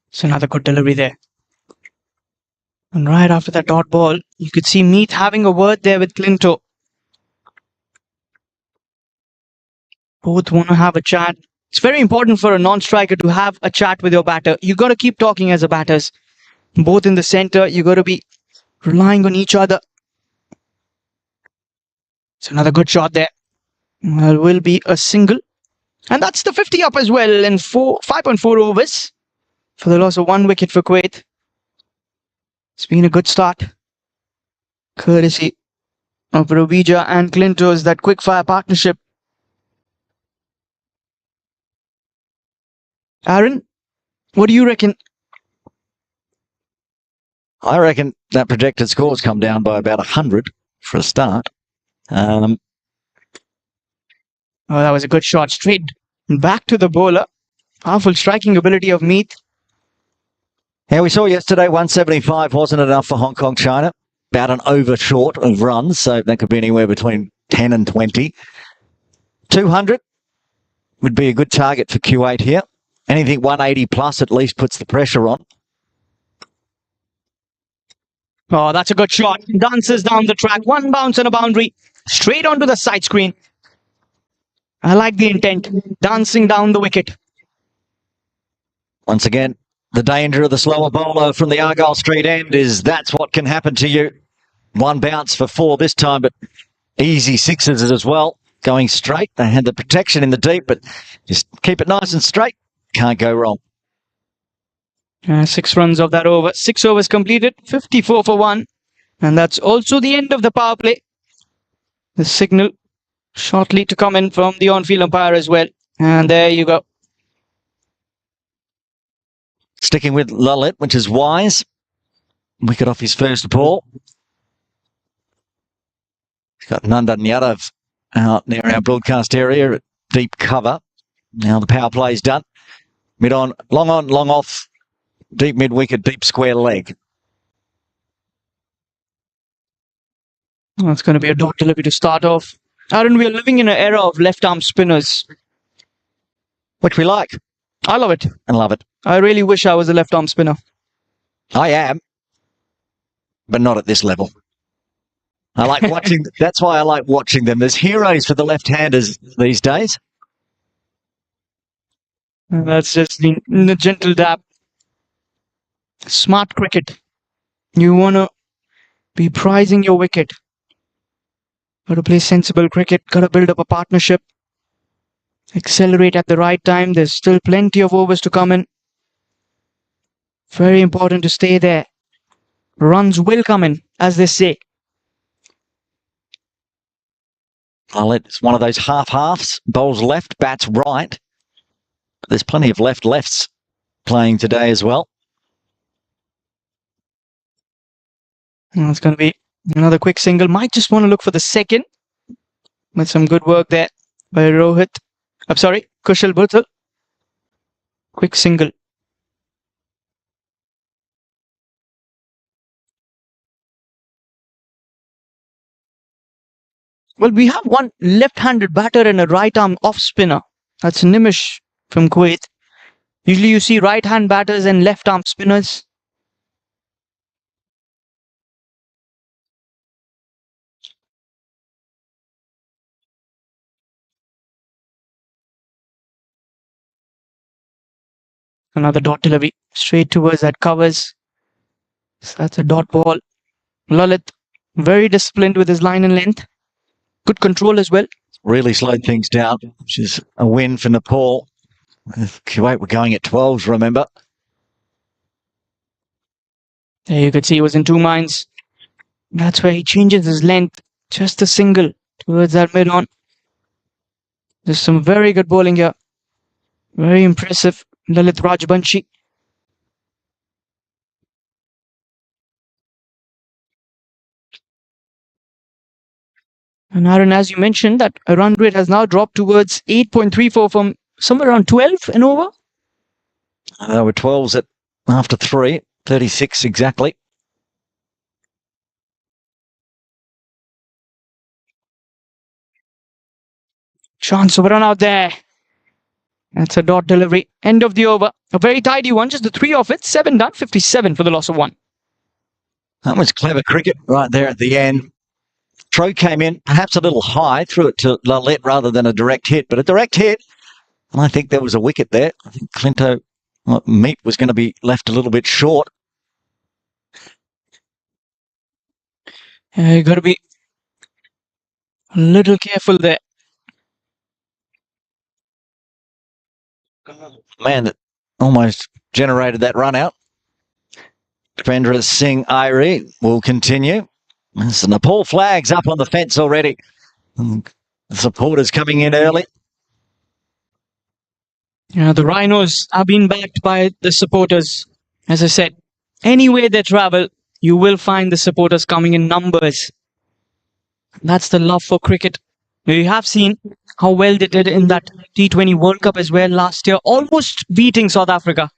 It's another good delivery there. And right after that dot ball, you could see Meath having a word there with Clinto. Both want to have a chat. It's very important for a non-striker to have a chat with your batter. You got to keep talking as a batters. Both in the center, you got to be relying on each other. It's another good shot there. There will be a single. And that's the 50 up as well in 5.4 overs for the loss of 1 wicket for Kuwait. It's been a good start. Courtesy of Rovija and Clinto's, that quick-fire partnership. Aaron, what do you reckon? I reckon that projected score's come down by about 100 for a start. Oh, that was a good shot. Straight back to the bowler. Powerful striking ability of Meath. Yeah, we saw yesterday 175 wasn't enough for Hong Kong, China. About an over short of runs, so that could be anywhere between 10 and 20. 200 would be a good target for Kuwait here. Anything 180 plus at least puts the pressure on. Oh, that's a good shot. Dances down the track. One bounce and a boundary. Straight onto the side screen. I like the intent. Dancing down the wicket. Once again, the danger of the slower bowler from the Argyle Street end is that's what can happen to you. One bounce for 4 this time, but easy 6s as well. Going straight. They had the protection in the deep, but just keep it nice and straight. Can't go wrong. 6 runs of that over. 6 overs completed. 54 for 1. And that's also the end of the power play. The signal shortly to come in from the on-field umpire as well. And there you go. Sticking with Lalit, which is wise. Wicket off his first ball. He's got Nandan Yadav out near our broadcast area at deep cover. Now the power play's done. Mid on, long off. Deep mid wicket, deep square leg. That's going to be a dot delivery to start off. Aaron, we are living in an era of left-arm spinners. Which we like. I love it. And love it. I really wish I was a left-arm spinner. I am. But not at this level. I like watching. That's why I like watching them. There's heroes for the left-handers these days. And that's just the gentle dab. Smart cricket. You want to be prizing your wicket. Got to play sensible cricket. Got to build up a partnership. Accelerate at the right time. There's still plenty of overs to come in. Very important to stay there. Runs will come in, as they say. Well, it's one of those half-halves. Bowls left, bats right. There's plenty of lefts playing today as well. And it's going to be another quick single. Might just want to look for the second. With some good work there by Rohit. I'm sorry, Kushal Bhutal. Quick single. Well, we have one left-handed batter and a right-arm off-spinner. That's Nimish from Kuwait. Usually you see right-hand batters and left-arm spinners. Another dot delivery straight towards that covers. So that's a dot ball. Lalit Very disciplined with his line and length. Good control as well. Really slowed things down, which is a win for Nepal. Kuwait were going at 12s, remember? There you could see he was in two minds. That's where he changes his length. Just a single towards that mid-on. There's some very good bowling here. Very impressive. Lalit Rajbanshi. And Aaron, as you mentioned, that run rate has now dropped towards 8.34 from somewhere around 12 and over. There were 12s at after 3, 36 exactly. Chance of a run out there. That's a dot delivery. End of the over. A very tidy one. Just the 3 of it. 7 done. 57 for the loss of 1. That was clever cricket right there at the end. Throw came in, perhaps a little high, threw it to Lalit rather than a direct hit, but a direct hit. And I think there was a wicket there. I think Clinto, Meat was going to be left a little bit short. You got to be a little careful there. Man, that almost generated that run out. Devendra Singh Irie will continue. There's the Nepal flags up on the fence already. The supporters coming in early. Yeah, the Rhinos are being backed by the supporters. As I said, anywhere they travel, you will find the supporters coming in numbers. That's the love for cricket. You have seen how well they did in that T20 World Cup as well last year, almost beating South Africa.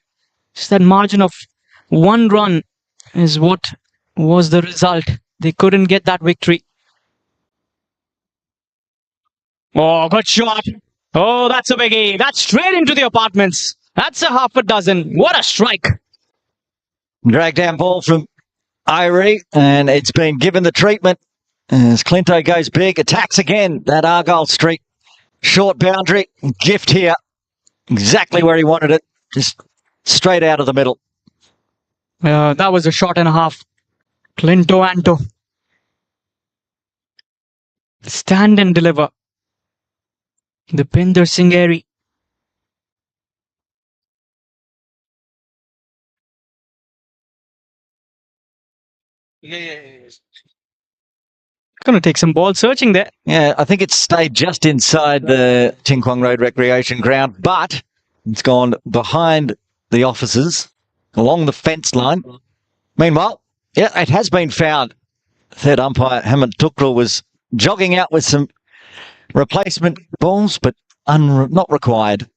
Just that margin of 1 run is what was the result. They couldn't get that victory. Oh, good shot. Oh, that's a biggie. That's straight into the apartments. That's a half a dozen. What a strike. Drag down ball from Irie, and it's been given the treatment. As Clinto goes big, attacks again. That Argyle streak. Short boundary. Gift here. Exactly where he wanted it. Just straight out of the middle. That was a shot and a half. Clinto Anto. Stand and deliver. Deepinder Singh Airy. Going to take some ball searching there. Yeah, I think it's stayed just inside the Ting Kwang Road Recreation Ground, but it's gone behind the offices, along the fence line. Meanwhile, yeah, it has been found. Third umpire, Hamid Tukrul, was jogging out with some replacement balls, but not required.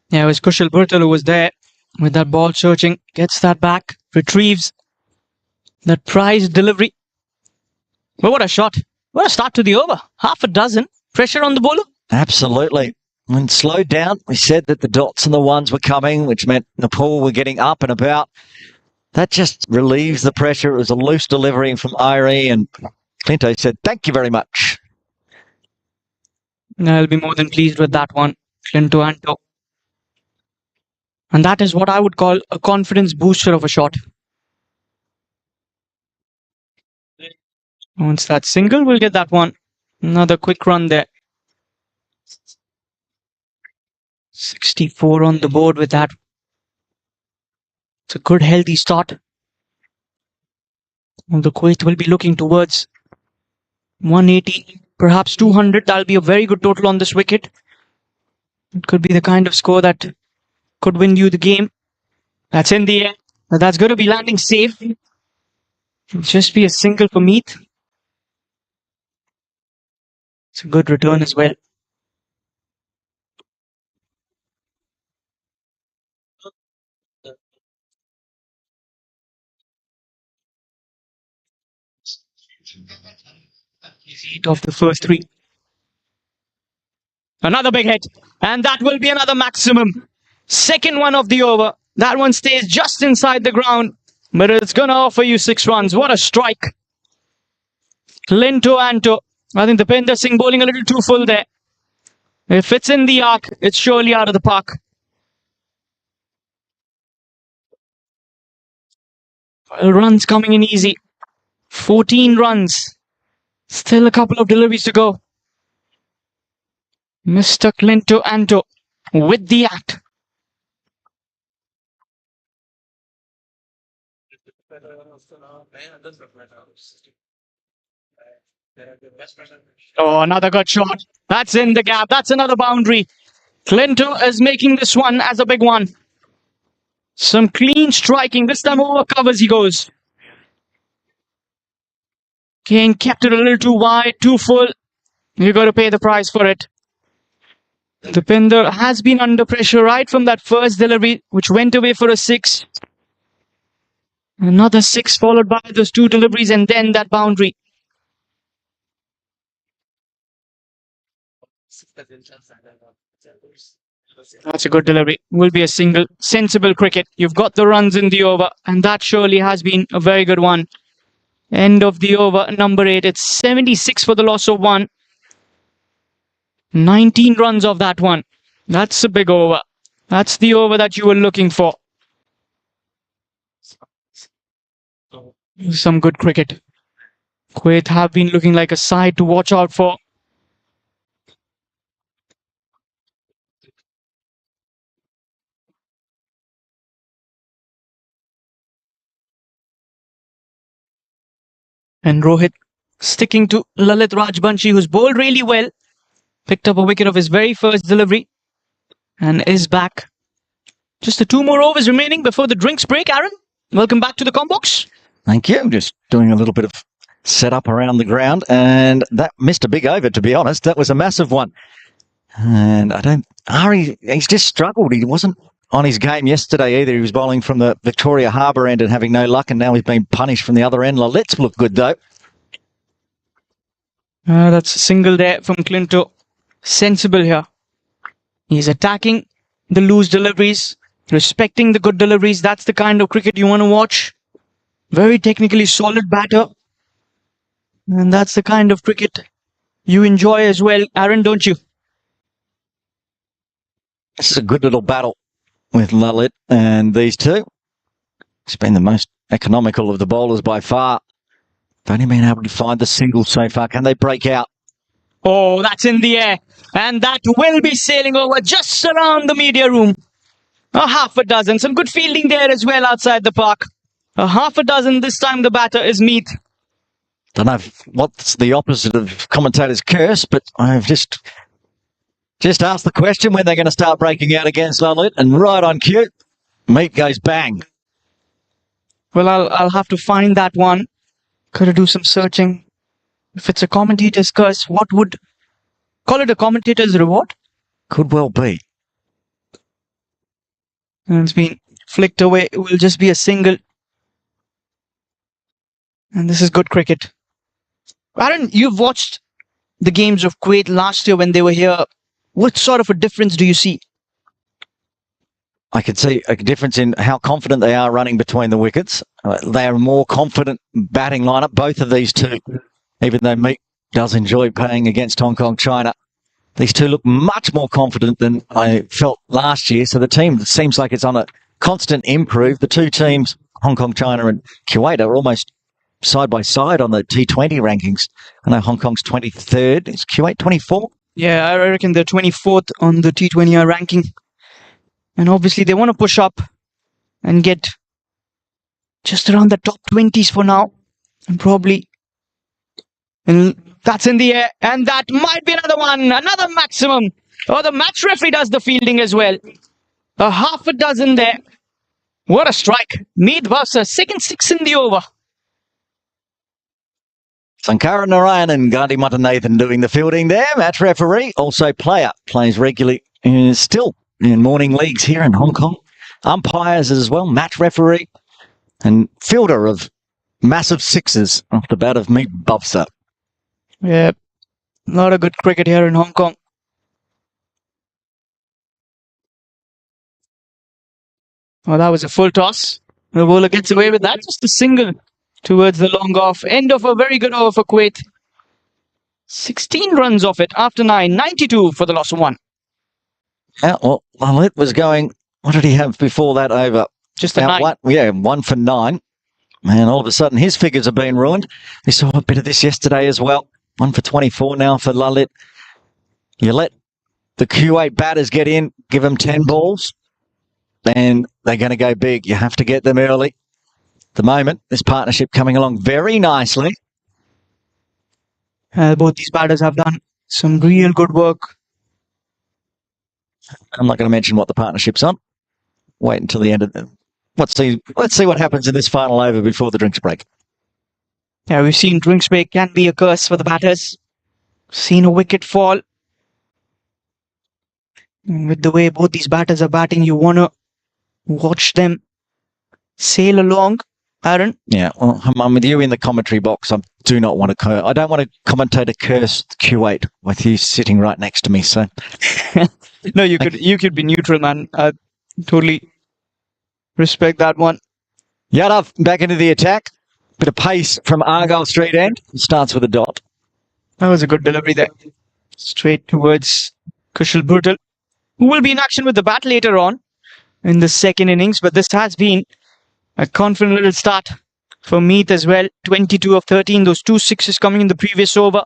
Yeah, it was Kushal Bhurtal who was there with that ball searching. Gets that back, retrieves that prized delivery. But what a shot. What a start to the over. Half a dozen. Pressure on the bowler. Absolutely. When slowed down, we said that the dots and the ones were coming, which meant Nepal were getting up and about. That just relieves the pressure. It was a loose delivery from Irie, and Clinto said, "Thank you very much." I'll be more than pleased with that one. Clinto Anto. And that is what I would call a confidence booster of a shot. Once that single, we'll get that one. Another quick run there. 64 on the board with that. It's a good, healthy start. And the Kuwait will be looking towards 180, perhaps 200. That'll be a very good total on this wicket. It could be the kind of score that could win you the game. That's in the air. That's going to be landing safe. It'll just be a single for Meath. It's a good return as well. Eight of the first 3. Another big hit. And that will be another maximum. Second one of the over. That one stays just inside the ground. But it's going to offer you 6 runs. What a strike. Clinto Anto. I think Deepinder Singh bowling a little too full there. If it's in the arc, it's surely out of the park. Well, runs coming in easy. 14 runs. Still a couple of deliveries to go. Mr. Clinto Anto with the act. Oh, another good shot. That's in the gap. That's another boundary. Clinto is making this one as a big one. Some clean striking. This time over covers he goes. Kane kept it a little too wide, too full. You got to pay the price for it. Deepinder has been under pressure right from that first delivery, which went away for a 6. Another 6 followed by those 2 deliveries and then that boundary. That's a good delivery. Will be a single. Sensible cricket. You've got the runs in the over, and that surely has been a very good one. End of the over, number 8. It's 76 for the loss of 1. 19 runs of that one. That's a big over. That's the over that you were looking for. Some good cricket. Kuwait have been looking like a side to watch out for. And Rohit sticking to Lalit Rajbanshi, who's bowled really well. Picked up a wicket of his very first delivery and is back. Just the 2 more overs remaining before the drinks break. Aaron, welcome back to the Combox. Thank you. Just doing a little bit of setup around the ground, and that missed a big over, to be honest. That was a massive one. And he's just struggled. He wasn't on his game yesterday either. He was bowling from the Victoria Harbour end and having no luck, and now he's been punished from the other end. Let's look good, though. That's a single there from Clinto. Sensible here. He's attacking the loose deliveries, respecting the good deliveries. That's the kind of cricket you want to watch. Very technically solid batter. And that's the kind of cricket you enjoy as well, Aaron, don't you? This is a good little battle with Lalit and these two. He's been the most economical of the bowlers by far. They've only been able to find the single so far. Can they break out? Oh, that's in the air. And that will be sailing over just around the media room. A half a dozen. Some good fielding there as well outside the park. A half a dozen. This time the batter is Meath. Don't know what's the opposite of commentator's curse, but I've just asked the question when they're going to start breaking out against Lalit, and right on cue, Meath goes bang. Well, I'll have to find that one. Gotta do some searching. If it's a commentator's curse, what would... Call it a commentator's reward? Could well be. And it's been flicked away. It will just be a single. And this is good cricket. Aaron, you've watched the games of Kuwait last year when they were here. What sort of a difference do you see? I could see a difference in how confident they are running between the wickets. They are a more confident batting lineup, both of these two, even though Meath does enjoy playing against Hong Kong, China. These two look much more confident than I felt last year. So the team seems like it's on a constant improve. The two teams, Hong Kong, China and Kuwait, are almost side by side on the T20 rankings. I know Hong Kong's 23rd. Is Kuwait 24? Yeah, I reckon they're 24th on the T20I ranking. And obviously they want to push up and get just around the top 20s for now. And probably... And that's in the air. And that might be another one. Another maximum. Oh, the match referee does the fielding as well. A half a dozen there. What a strike. Meath Bowser, second 6 in the over. Sankara Narayan and Gandhi Mutanathan doing the fielding there. Match referee, also player, plays regularly, is still in morning leagues here in Hong Kong. Umpires as well, match referee and fielder of massive sixes off the bat of Meath Bowser. Yeah, a lot of good cricket here in Hong Kong. Oh, that was a full toss. The bowler gets away with that. Just a single towards the long off. End of a very good over for Kuwait. 16 runs off it after 9. 92 for the loss of 1. Yeah, well, Lalit was going, what did he have before that over? Just a 9. 1 for 9. And all of a sudden his figures have been ruined. We saw a bit of this yesterday as well. 1 for 24 now for Lalit. You let the Kuwait batters get in, give them 10 balls, and they're going to go big. You have to get them early. At the moment, this partnership coming along very nicely. Both these batters have done some real good work. I'm not going to mention what the partnership's on. Wait until the end of the... Let's see what happens in this final over before the drinks break. Yeah, we've seen drinks break can be a curse for the batters. Seen a wicket fall. And with the way both these batters are batting, you want to watch them sail along, Aaron. Yeah, well, I'm with you in the commentary box. I do not want to... I don't want to commentate a curse Kuwait with you sitting right next to me, so... No, you could be neutral, man. Totally respect that one. Yadav back into the attack. Bit of pace from Argyle Street End. Starts with a dot. That was a good delivery there. Straight towards Kushal Bhurtal, who will be in action with the bat later on in the second innings. But this has been a confident little start for Meath as well. 22 of 13. Those 2 sixes coming in the previous over.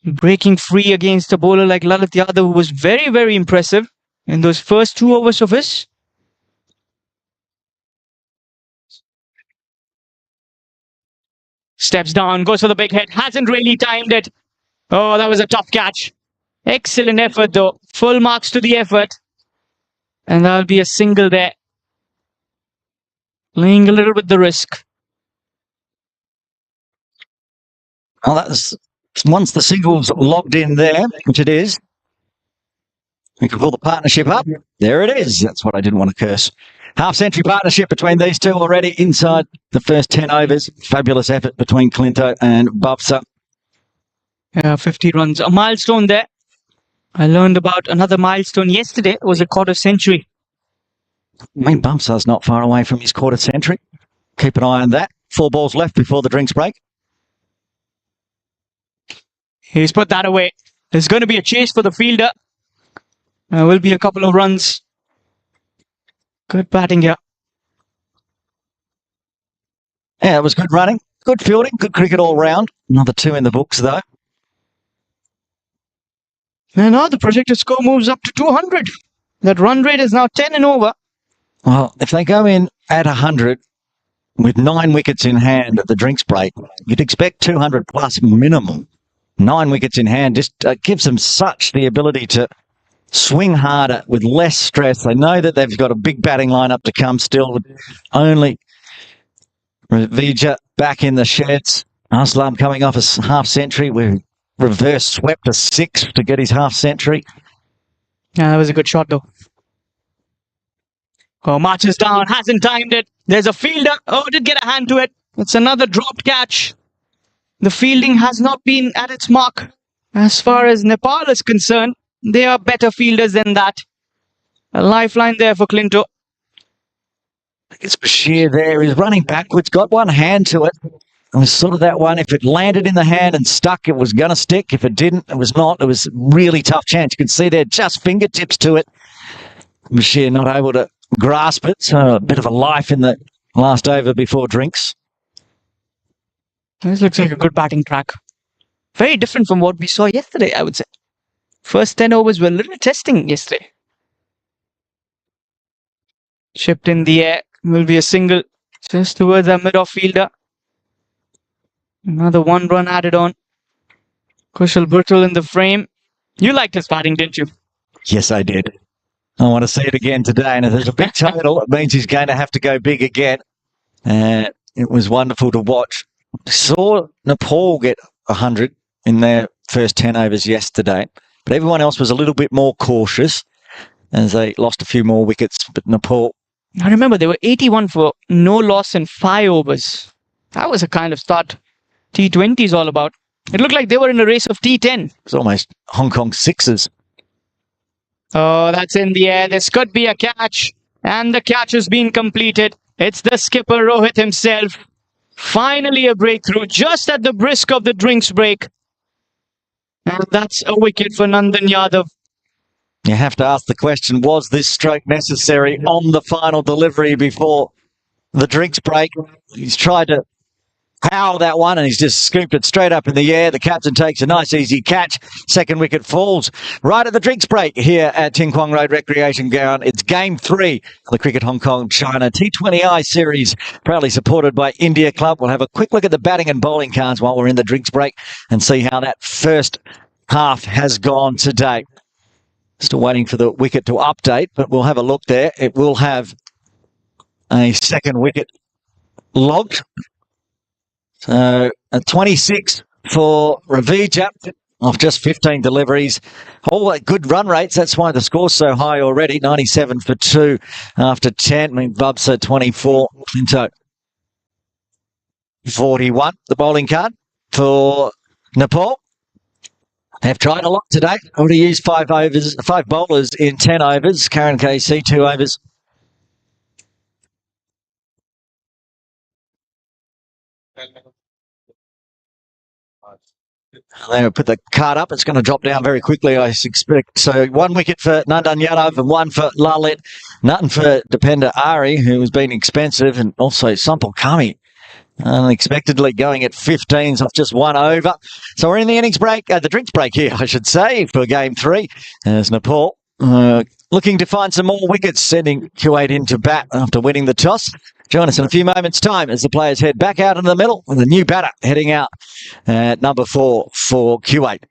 Breaking free against a bowler like Lalit Yadav, who was very, very impressive in those first 2 overs of his. Steps down, goes for the big hit, hasn't really timed it. Oh, that was a tough catch. Excellent effort though. Full marks to the effort. And that'll be a single there. Playing a little with the risk. Well, that's... Once the single's logged in there, which it is, we can pull the partnership up. There it is. That's what I didn't want to curse. Half-century partnership between these two already inside the first 10 overs. Fabulous effort between Clinto and Babsa. Yeah, 50 runs. A milestone there. I learned about another milestone yesterday. It was a quarter century. I mean, Babsa's not far away from his quarter century. Keep an eye on that. 4 balls left before the drinks break. He's put that away. There's going to be a chase for the fielder. There will be a couple of runs. Good batting here. Yeah, it was good running, good fielding, good cricket all round. Another 2 in the books, though. And now the projected score moves up to 200. That run rate is now 10 and over. Well, if they go in at 100 with 9 wickets in hand at the drinks break, you'd expect 200 plus minimum. 9 wickets in hand just gives them such the ability to swing harder with less stress. They know that they've got a big batting lineup to come still, with only Vija back in the sheds. Aslam coming off a half-century. We reverse swept a 6 to get his half-century. Yeah, that was a good shot though. Oh, marches down, hasn't timed it. There's a fielder. Oh, did get a hand to it. It's another dropped catch. The fielding has not been at its mark. As far as Nepal is concerned, they are better fielders than that. A lifeline there for Clinto. It's Bashir there. He's running backwards, got one hand to it. It was sort of that one. If it landed in the hand and stuck, it was going to stick. If it didn't, it was not. It was a really tough chance. You can see there just fingertips to it. Bashir not able to grasp it. So a bit of a life in the last over before drinks. This looks like a good batting track. Very different from what we saw yesterday, I would say. First 10 overs were a little testing yesterday. Chipped in the air. Will be a single just towards our mid-off fielder. Another 1 run added on. Kushal Bhurtal in the frame. You liked his batting, didn't you? Yes, I did. I want to see it again today. And if there's a big total, it means he's going to have to go big again. It was wonderful to watch. Saw Nepal get 100 in their first 10 overs yesterday, but everyone else was a little bit more cautious as they lost a few more wickets. But Nepal... I remember they were 81 for no loss in 5 overs. That was a kind of start T20 is all about. It looked like they were in a race of T10. It was almost Hong Kong sixes. Oh, that's in the air. This could be a catch. And the catch has been completed. It's the skipper Rohit himself. Finally a breakthrough just at the brisk of the drinks break. And that's a wicket for Nandan Yadav. You have to ask the question, was this stroke necessary on the final delivery before the drinks break? He's tried to Powell that one, and he's just scooped it straight up in the air. The captain takes a nice easy catch. Second wicket falls right at the drinks break here at Ting Kwang Road Recreation Ground. It's game 3 of the Cricket Hong Kong China T20I series, proudly supported by India Club. We'll have a quick look at the batting and bowling cards while we're in the drinks break and see how that first half has gone today. Still waiting for the wicket to update, but we'll have a look there. It will have a second wicket logged. So a 26 for Ravija off just 15 deliveries. All good run rates. That's why the score's so high already. 97 for 2 after 10. I mean, Bubsa 24. Clinto 41. The bowling card for Nepal. They've tried a lot today. Already used 5 bowlers in 10 overs. Karen KC 2 overs. They put the card up. It's going to drop down very quickly, I expect. So 1 wicket for Nandan Yadav and 1 for Lalit. Nothing for Depender Ari, who has been expensive, and also Sampal Kami unexpectedly going at 15s off just 1 over. So we're in the innings break, the drinks break here, I should say, for game 3. As Nepal looking to find some more wickets, sending Kuwait into bat after winning the toss. Join us in a few moments' time as the players head back out in the middle with a new batter heading out at number 4 for Kuwait.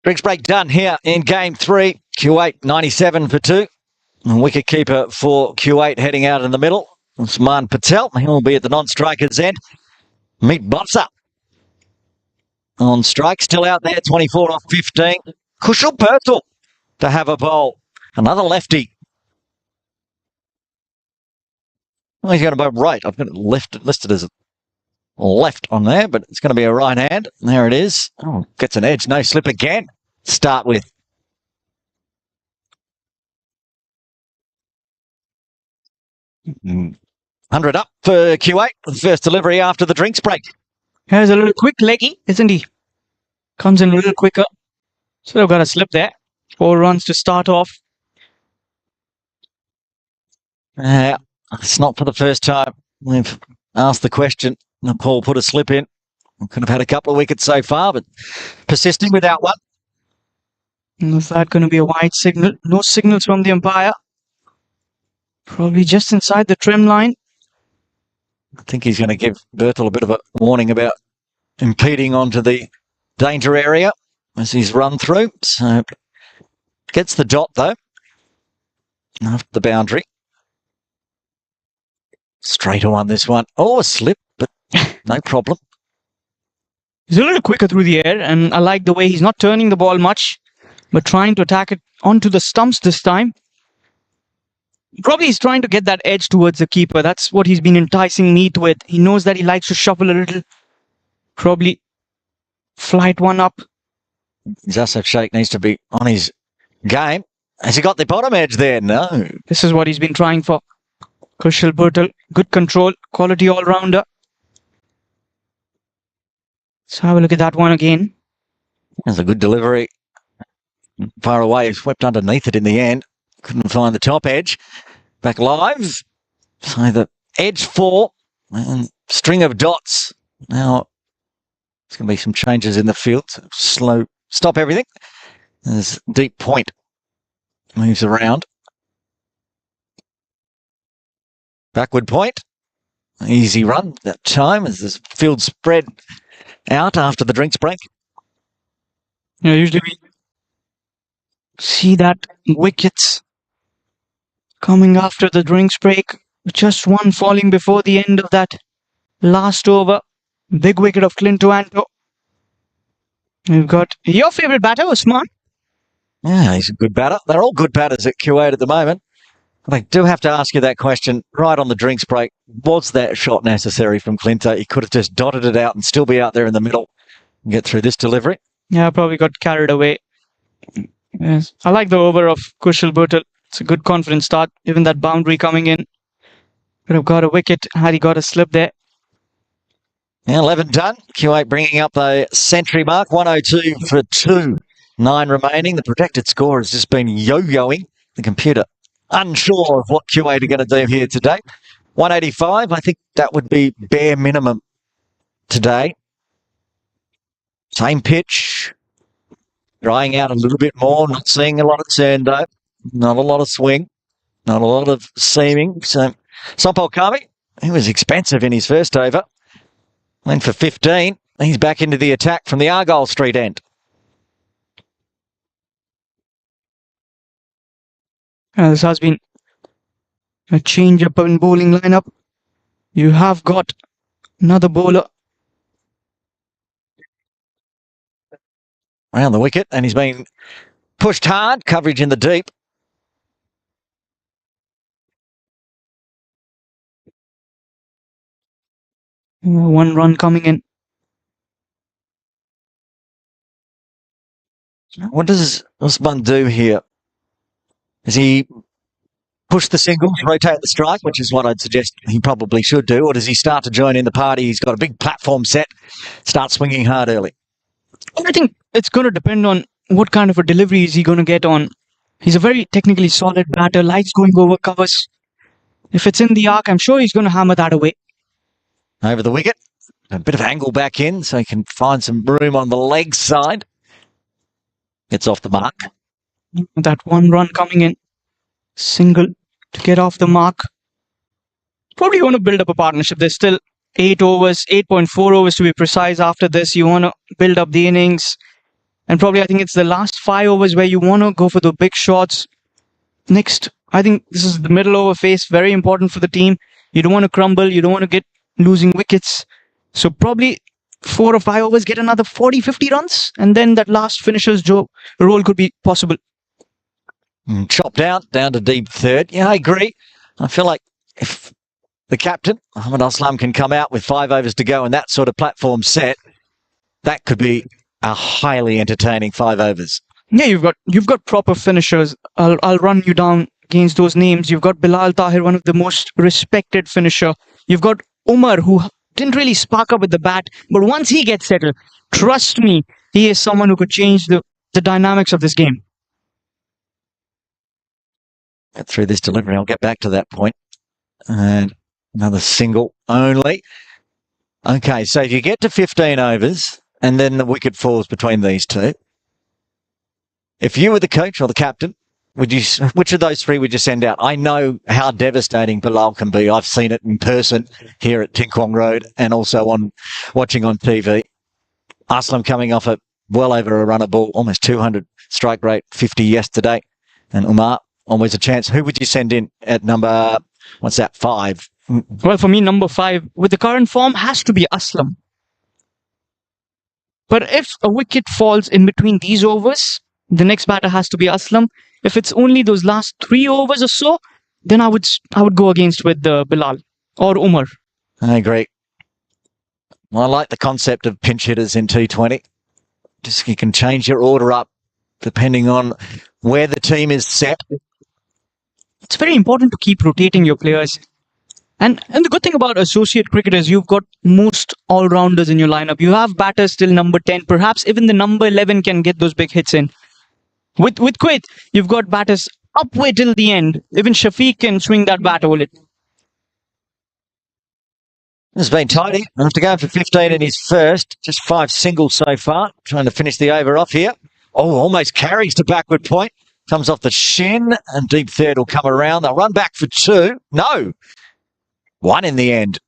Drinks break done here in game 3. Kuwait 97 for 2. And wicket keeper for Kuwait heading out in the middle. Usman Patel. He'll be at the non-strikers end. Meet Botsa on strike. Still out there. 24 off 15. Kushal Pertle to have a bowl. Another lefty. Well, he's going to bowl right. I've got it listed as left on there, but it's going to be a right hand. There it is. Oh, gets an edge. No slip again. Start with. Mm. 100 up for Kuwait. The first delivery after the drinks break. Here's a little quick leggy, isn't he? Comes in a little quicker. So they've got a slip there. 4 runs to start off. It's not for the first time we've asked the question. Nepal put a slip in. Could have had a couple of wickets so far, but persisting without one. Is that going to be a wide signal? No signals from the umpire. Probably just inside the trim line. I think he's going to give Bertel a bit of a warning about impeding onto the danger area as he's run through. So gets the dot though after the boundary. Straighter on this one. Oh, a slip, but no problem. He's a little quicker through the air, and I like the way he's not turning the ball much, but trying to attack it onto the stumps this time. Probably he's trying to get that edge towards the keeper. That's what he's been enticing Meat with. He knows that he likes to shuffle a little. Probably flight one up. Zasaf Sheikh needs to be on his game. Has he got the bottom edge there? No. This is what he's been trying for. Kushal Bhurtal, good control, quality all-rounder. Let's have a look at that one again. That's a good delivery. Far away, swept underneath it in the end. Couldn't find the top edge. Back live. So the edge 4 and string of dots. Now there's going to be some changes in the field. Slow, stop everything. There's deep point. Moves around. Backward point. Easy run that time as the field spread out after the drinks break. Yeah, usually See that wickets coming after the drinks break. Just one falling before the end of that last over. Big wicket of Clint Toanto. We've got your favourite batter, Usman. Yeah, he's a good batter. They're all good batters at Kuwait at the moment. But I do have to ask you that question right on the drinks break. Was that shot necessary from Clinto? He could have just dotted it out and still be out there in the middle and get through this delivery. Yeah, probably got carried away. Yes, I like the over of Kushal Bhuttal. It's a good confident start. Even that boundary coming in. Could have got a wicket had he got a slip there. Yeah, 11 done. Kuwait bringing up the century mark. 102 for 2. 9 remaining. The projected score has just been yo-yoing. The computer unsure of what Kuwait are going to do here today. 185, I think that would be bare minimum today. Same pitch. Drying out a little bit more. Not seeing a lot of turn though. Not a lot of swing. Not a lot of seaming. So Sompal Kami, he was expensive in his first over. Went for 15. He's back into the attack from the Argyle Street end. This has been a change up in bowling lineup. You have got another bowler. Around the wicket, and he's been pushed hard. Coverage in the deep. One run coming in. What does Usman do here? Does he push the singles, rotate the strike, which is what I'd suggest he probably should do, or does he start to join in the party? He's got a big platform set, start swinging hard early. I think it's going to depend on what kind of a delivery is he going to get on. He's a very technically solid batter, likes going over covers. If it's in the arc, I'm sure he's going to hammer that away. Over the wicket, a bit of angle back in so he can find some room on the leg side. Gets off the mark. That one run coming in. Single to get off the mark. Probably want to build up a partnership. There's still 8 overs, 8.4 overs to be precise after this. You want to build up the innings. And probably I think it's the last 5 overs where you want to go for the big shots. Next, I think this is the middle over phase. Very important for the team. You don't want to crumble. You don't want to get losing wickets. So probably 4 or 5 overs, get another 40, 50 runs. And then that last finisher's role could be possible. Chopped out, down to deep third. Yeah, I agree. I feel like if the captain, Mohammad Aslam, can come out with 5 overs to go and that sort of platform set, that could be a highly entertaining 5 overs. Yeah, you've got proper finishers. I'll run you down against those names. You've got Bilal Tahir, one of the most respected finisher. You've got Umar, who didn't really spark up with the bat, but once he gets settled, trust me, he is someone who could change the dynamics of this game. Get through this delivery. I'll get back to that point. And another single only. Okay, so if you get to 15 overs and then the wicket falls between these two, if you were the coach or the captain, which of those 3 would you send out? I know how devastating Bilal can be. I've seen it in person here at Tinkwong Road and also watching on TV. Aslam coming off well over a run of ball, almost 200 strike rate, 50 yesterday. And Umar, always a chance. Who would you send in at number, 5? Well, for me, number 5, with the current form, has to be Aslam. But if a wicket falls in between these overs, the next batter has to be Aslam. If it's only those last 3 overs or so, then I would go against with Bilal or Umar. I agree. Well, I like the concept of pinch hitters in T20. Just you can change your order up depending on where the team is set. It's very important to keep rotating your players. And the good thing about associate cricketers, you've got most all-rounders in your lineup. You have batters till number 10. Perhaps even the number 11 can get those big hits in. With Kuwait, you've got batters upway till the end. Even Shafiq can swing that bat over it. This has been tidy. After going for 15 in his first, just 5 singles so far. Trying to finish the over off here. Oh, almost carries to backward point. Comes off the shin and deep third will come around. They'll run back for 2. No. 1 in the end.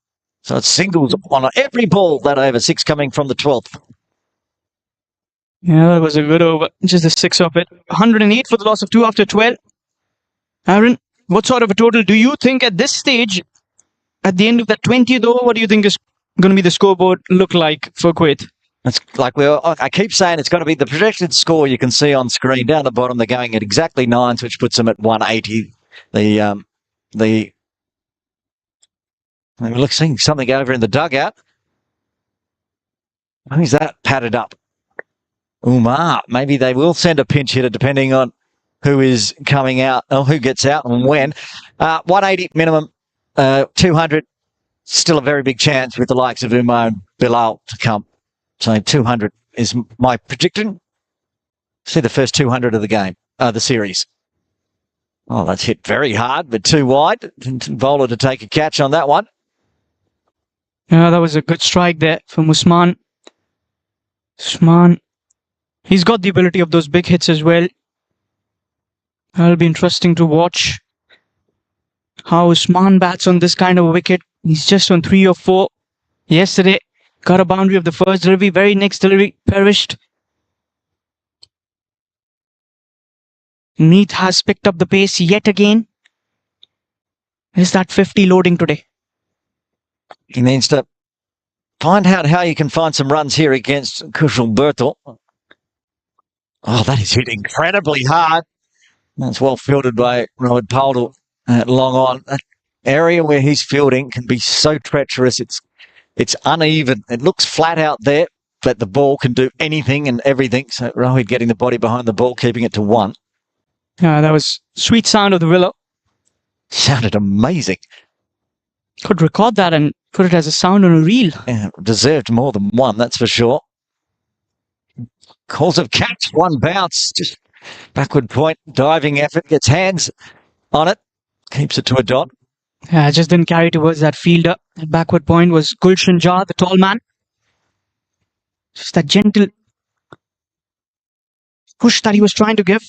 So it's singles on every ball, that over 6 coming from the 12th. Yeah, that was a good over. Just the 6 of it. 108 for the loss of 2 after 12. Aaron, what sort of a total do you think at this stage, at the end of that 20th over, what do you think is going to be the scoreboard look like for Kuwait? It's like I keep saying it's going to be the projected score you can see on screen. Down the bottom, they're going at exactly 9s, which puts them at 180. We're seeing something over in the dugout. Who's that padded up? Umar. Maybe they will send a pinch hitter depending on who is coming out or who gets out and when. 180 minimum, 200. Still a very big chance with the likes of Umar and Bilal to come. So 200 is my prediction. See the first 200 of the game, the series. Oh, that's hit very hard, but too wide. Bowler to take a catch on that one. Yeah, that was a good strike there from Usman. Usman, he's got the ability of those big hits as well. That'll be interesting to watch how Usman bats on this kind of a wicket. He's just on 3 or 4. Yesterday, got a boundary of the first delivery, very next delivery, perished. Meet has picked up the pace yet again. Is that 50 loading today? He needs to find out how you can find some runs here against Kushal Bertel. Oh, that is hit incredibly hard. That's well fielded by Rohit Paul long on. That area where he's fielding can be so treacherous. It's uneven. It looks flat out there, but the ball can do anything and everything. So Rohit getting the body behind the ball, keeping it to 1. Yeah, that was sweet sound of the willow. Sounded amazing. Could record that and put it as a sound on a reel. Yeah, deserved more than 1, that's for sure. Calls of catch, 1 bounce, just backward point, diving effort, gets hands on it, keeps it to a dot. Yeah, I just didn't carry towards that fielder. That backward point was Gulshan Jah, the tall man. Just that gentle push that he was trying to give.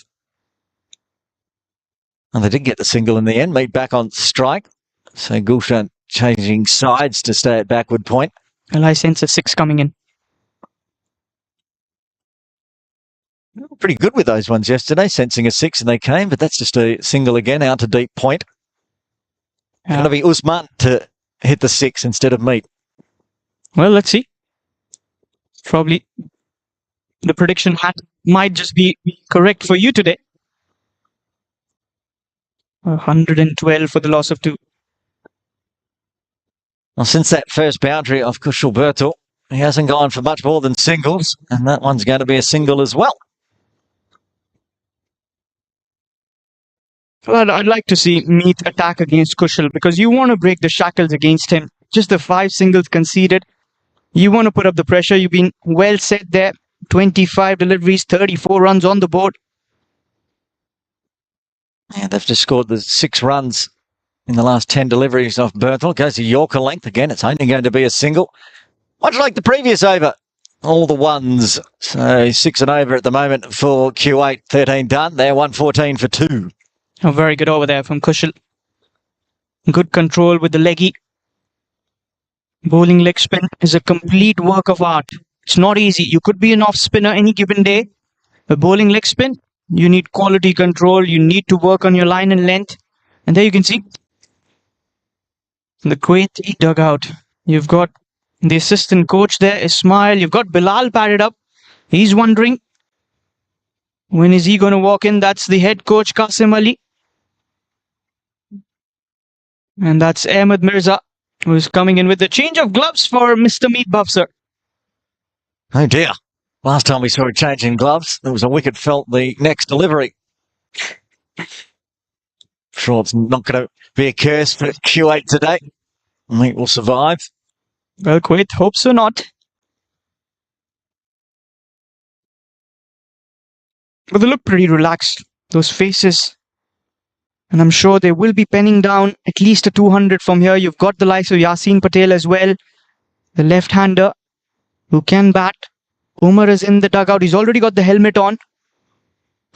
And they did get the single in the end, made back on strike. So Gulshan changing sides to stay at backward point. Well, I sense a 6 coming in. Pretty good with those ones yesterday, sensing a 6 and they came, but that's just a single again out to deep point. Yeah. Going to be Usman to hit the 6 instead of Meet. Well, let's see. Probably the prediction hat might just be correct for you today. 112 for the loss of 2. Well, since that first boundary of Kushal Bertel, he hasn't gone for much more than singles, and that one's going to be a single as well. Well, I'd like to see Meet attack against Kushal because you want to break the shackles against him. Just the 5 singles conceded. You want to put up the pressure. You've been well set there. 25 deliveries, 34 runs on the board. Yeah, they've just scored the 6 runs in the last 10 deliveries off Bertel. Goes to Yorker length again. It's only going to be a single. Much like the previous over. All the 1s. So 6 and over at the moment for Kuwait. 13 done. They're 114 for 2. A very good over there from Kushal. Good control with the leggy. Bowling leg spin is a complete work of art. It's not easy. You could be an off spinner any given day. A bowling leg spin, you need quality control. You need to work on your line and length. And there you can see the Kuwaiti dugout. You've got the assistant coach there, Ismail. You've got Bilal padded up. He's wondering, when is he going to walk in? That's the head coach, Qasim Ali. And that's Ahmed Mirza, who's coming in with the change of gloves for Mr. Meet Bufser. Oh dear. Last time we saw a change in gloves, there was a wicket felt the next delivery. Sure, it's not going to be a curse for Kuwait today. I think we'll survive. Well, Kuwait hopes so not. But they look pretty relaxed, those faces. And I'm sure they will be penning down at least a 200 from here. You've got the likes of Yasin Patel as well, the left-hander who can bat. Umar is in the dugout. He's already got the helmet on.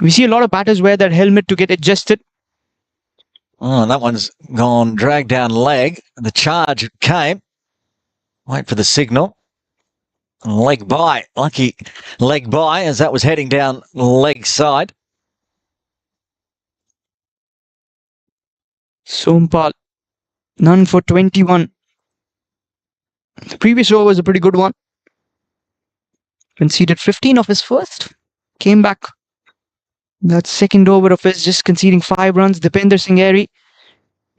We see a lot of batters wear that helmet to get adjusted. Oh, that one's gone drag down leg. The charge came. Wait for the signal. Leg by. Lucky leg by as that was heading down leg side. Sompal, none for 21. The previous over was a pretty good one. Conceded 15 of his first. Came back. That second over of his, just conceding 5 runs. Dipender Singh Airy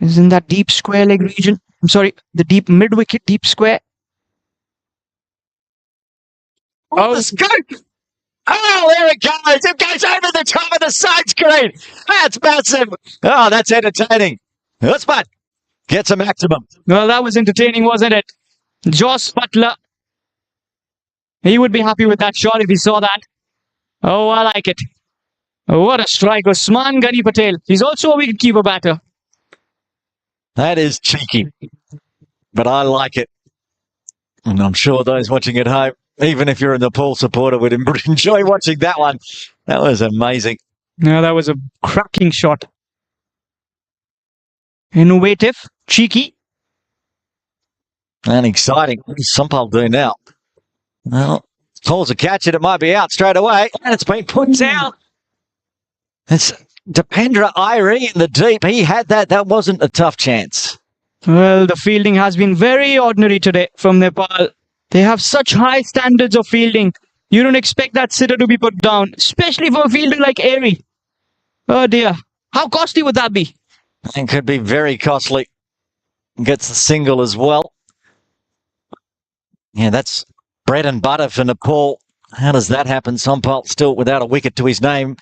is in that deep square leg region. I'm sorry, the deep mid-wicket, deep square. Oh, the scoop! Oh, there it goes. It goes over the top of the side screen. That's massive. Oh, that's entertaining. Usman gets a maximum. Well, that was entertaining, wasn't it? Joss Butler. He would be happy with that shot if he saw that. Oh, I like it. What a strike. Usman Ghani Patel. He's also a wicketkeeper batter. That is cheeky, but I like it. And I'm sure those watching at home, even if you're a Nepal supporter, would enjoy watching that one. That was amazing. Yeah, that was a cracking shot. Innovative, cheeky. And exciting. What does Sompal do now? Well, calls a catch and it might be out straight away. And it's been put down. It's Dipendra Irie in the deep. He had that. That wasn't a tough chance. Well, the fielding has been very ordinary today from Nepal. They have such high standards of fielding. You don't expect that sitter to be put down, especially for a fielder like Airy. Oh dear. How costly would that be? And could be very costly. Gets the single as well. Yeah, that's bread and butter for Nepal. How does that happen? Sompal still without a wicket to his name.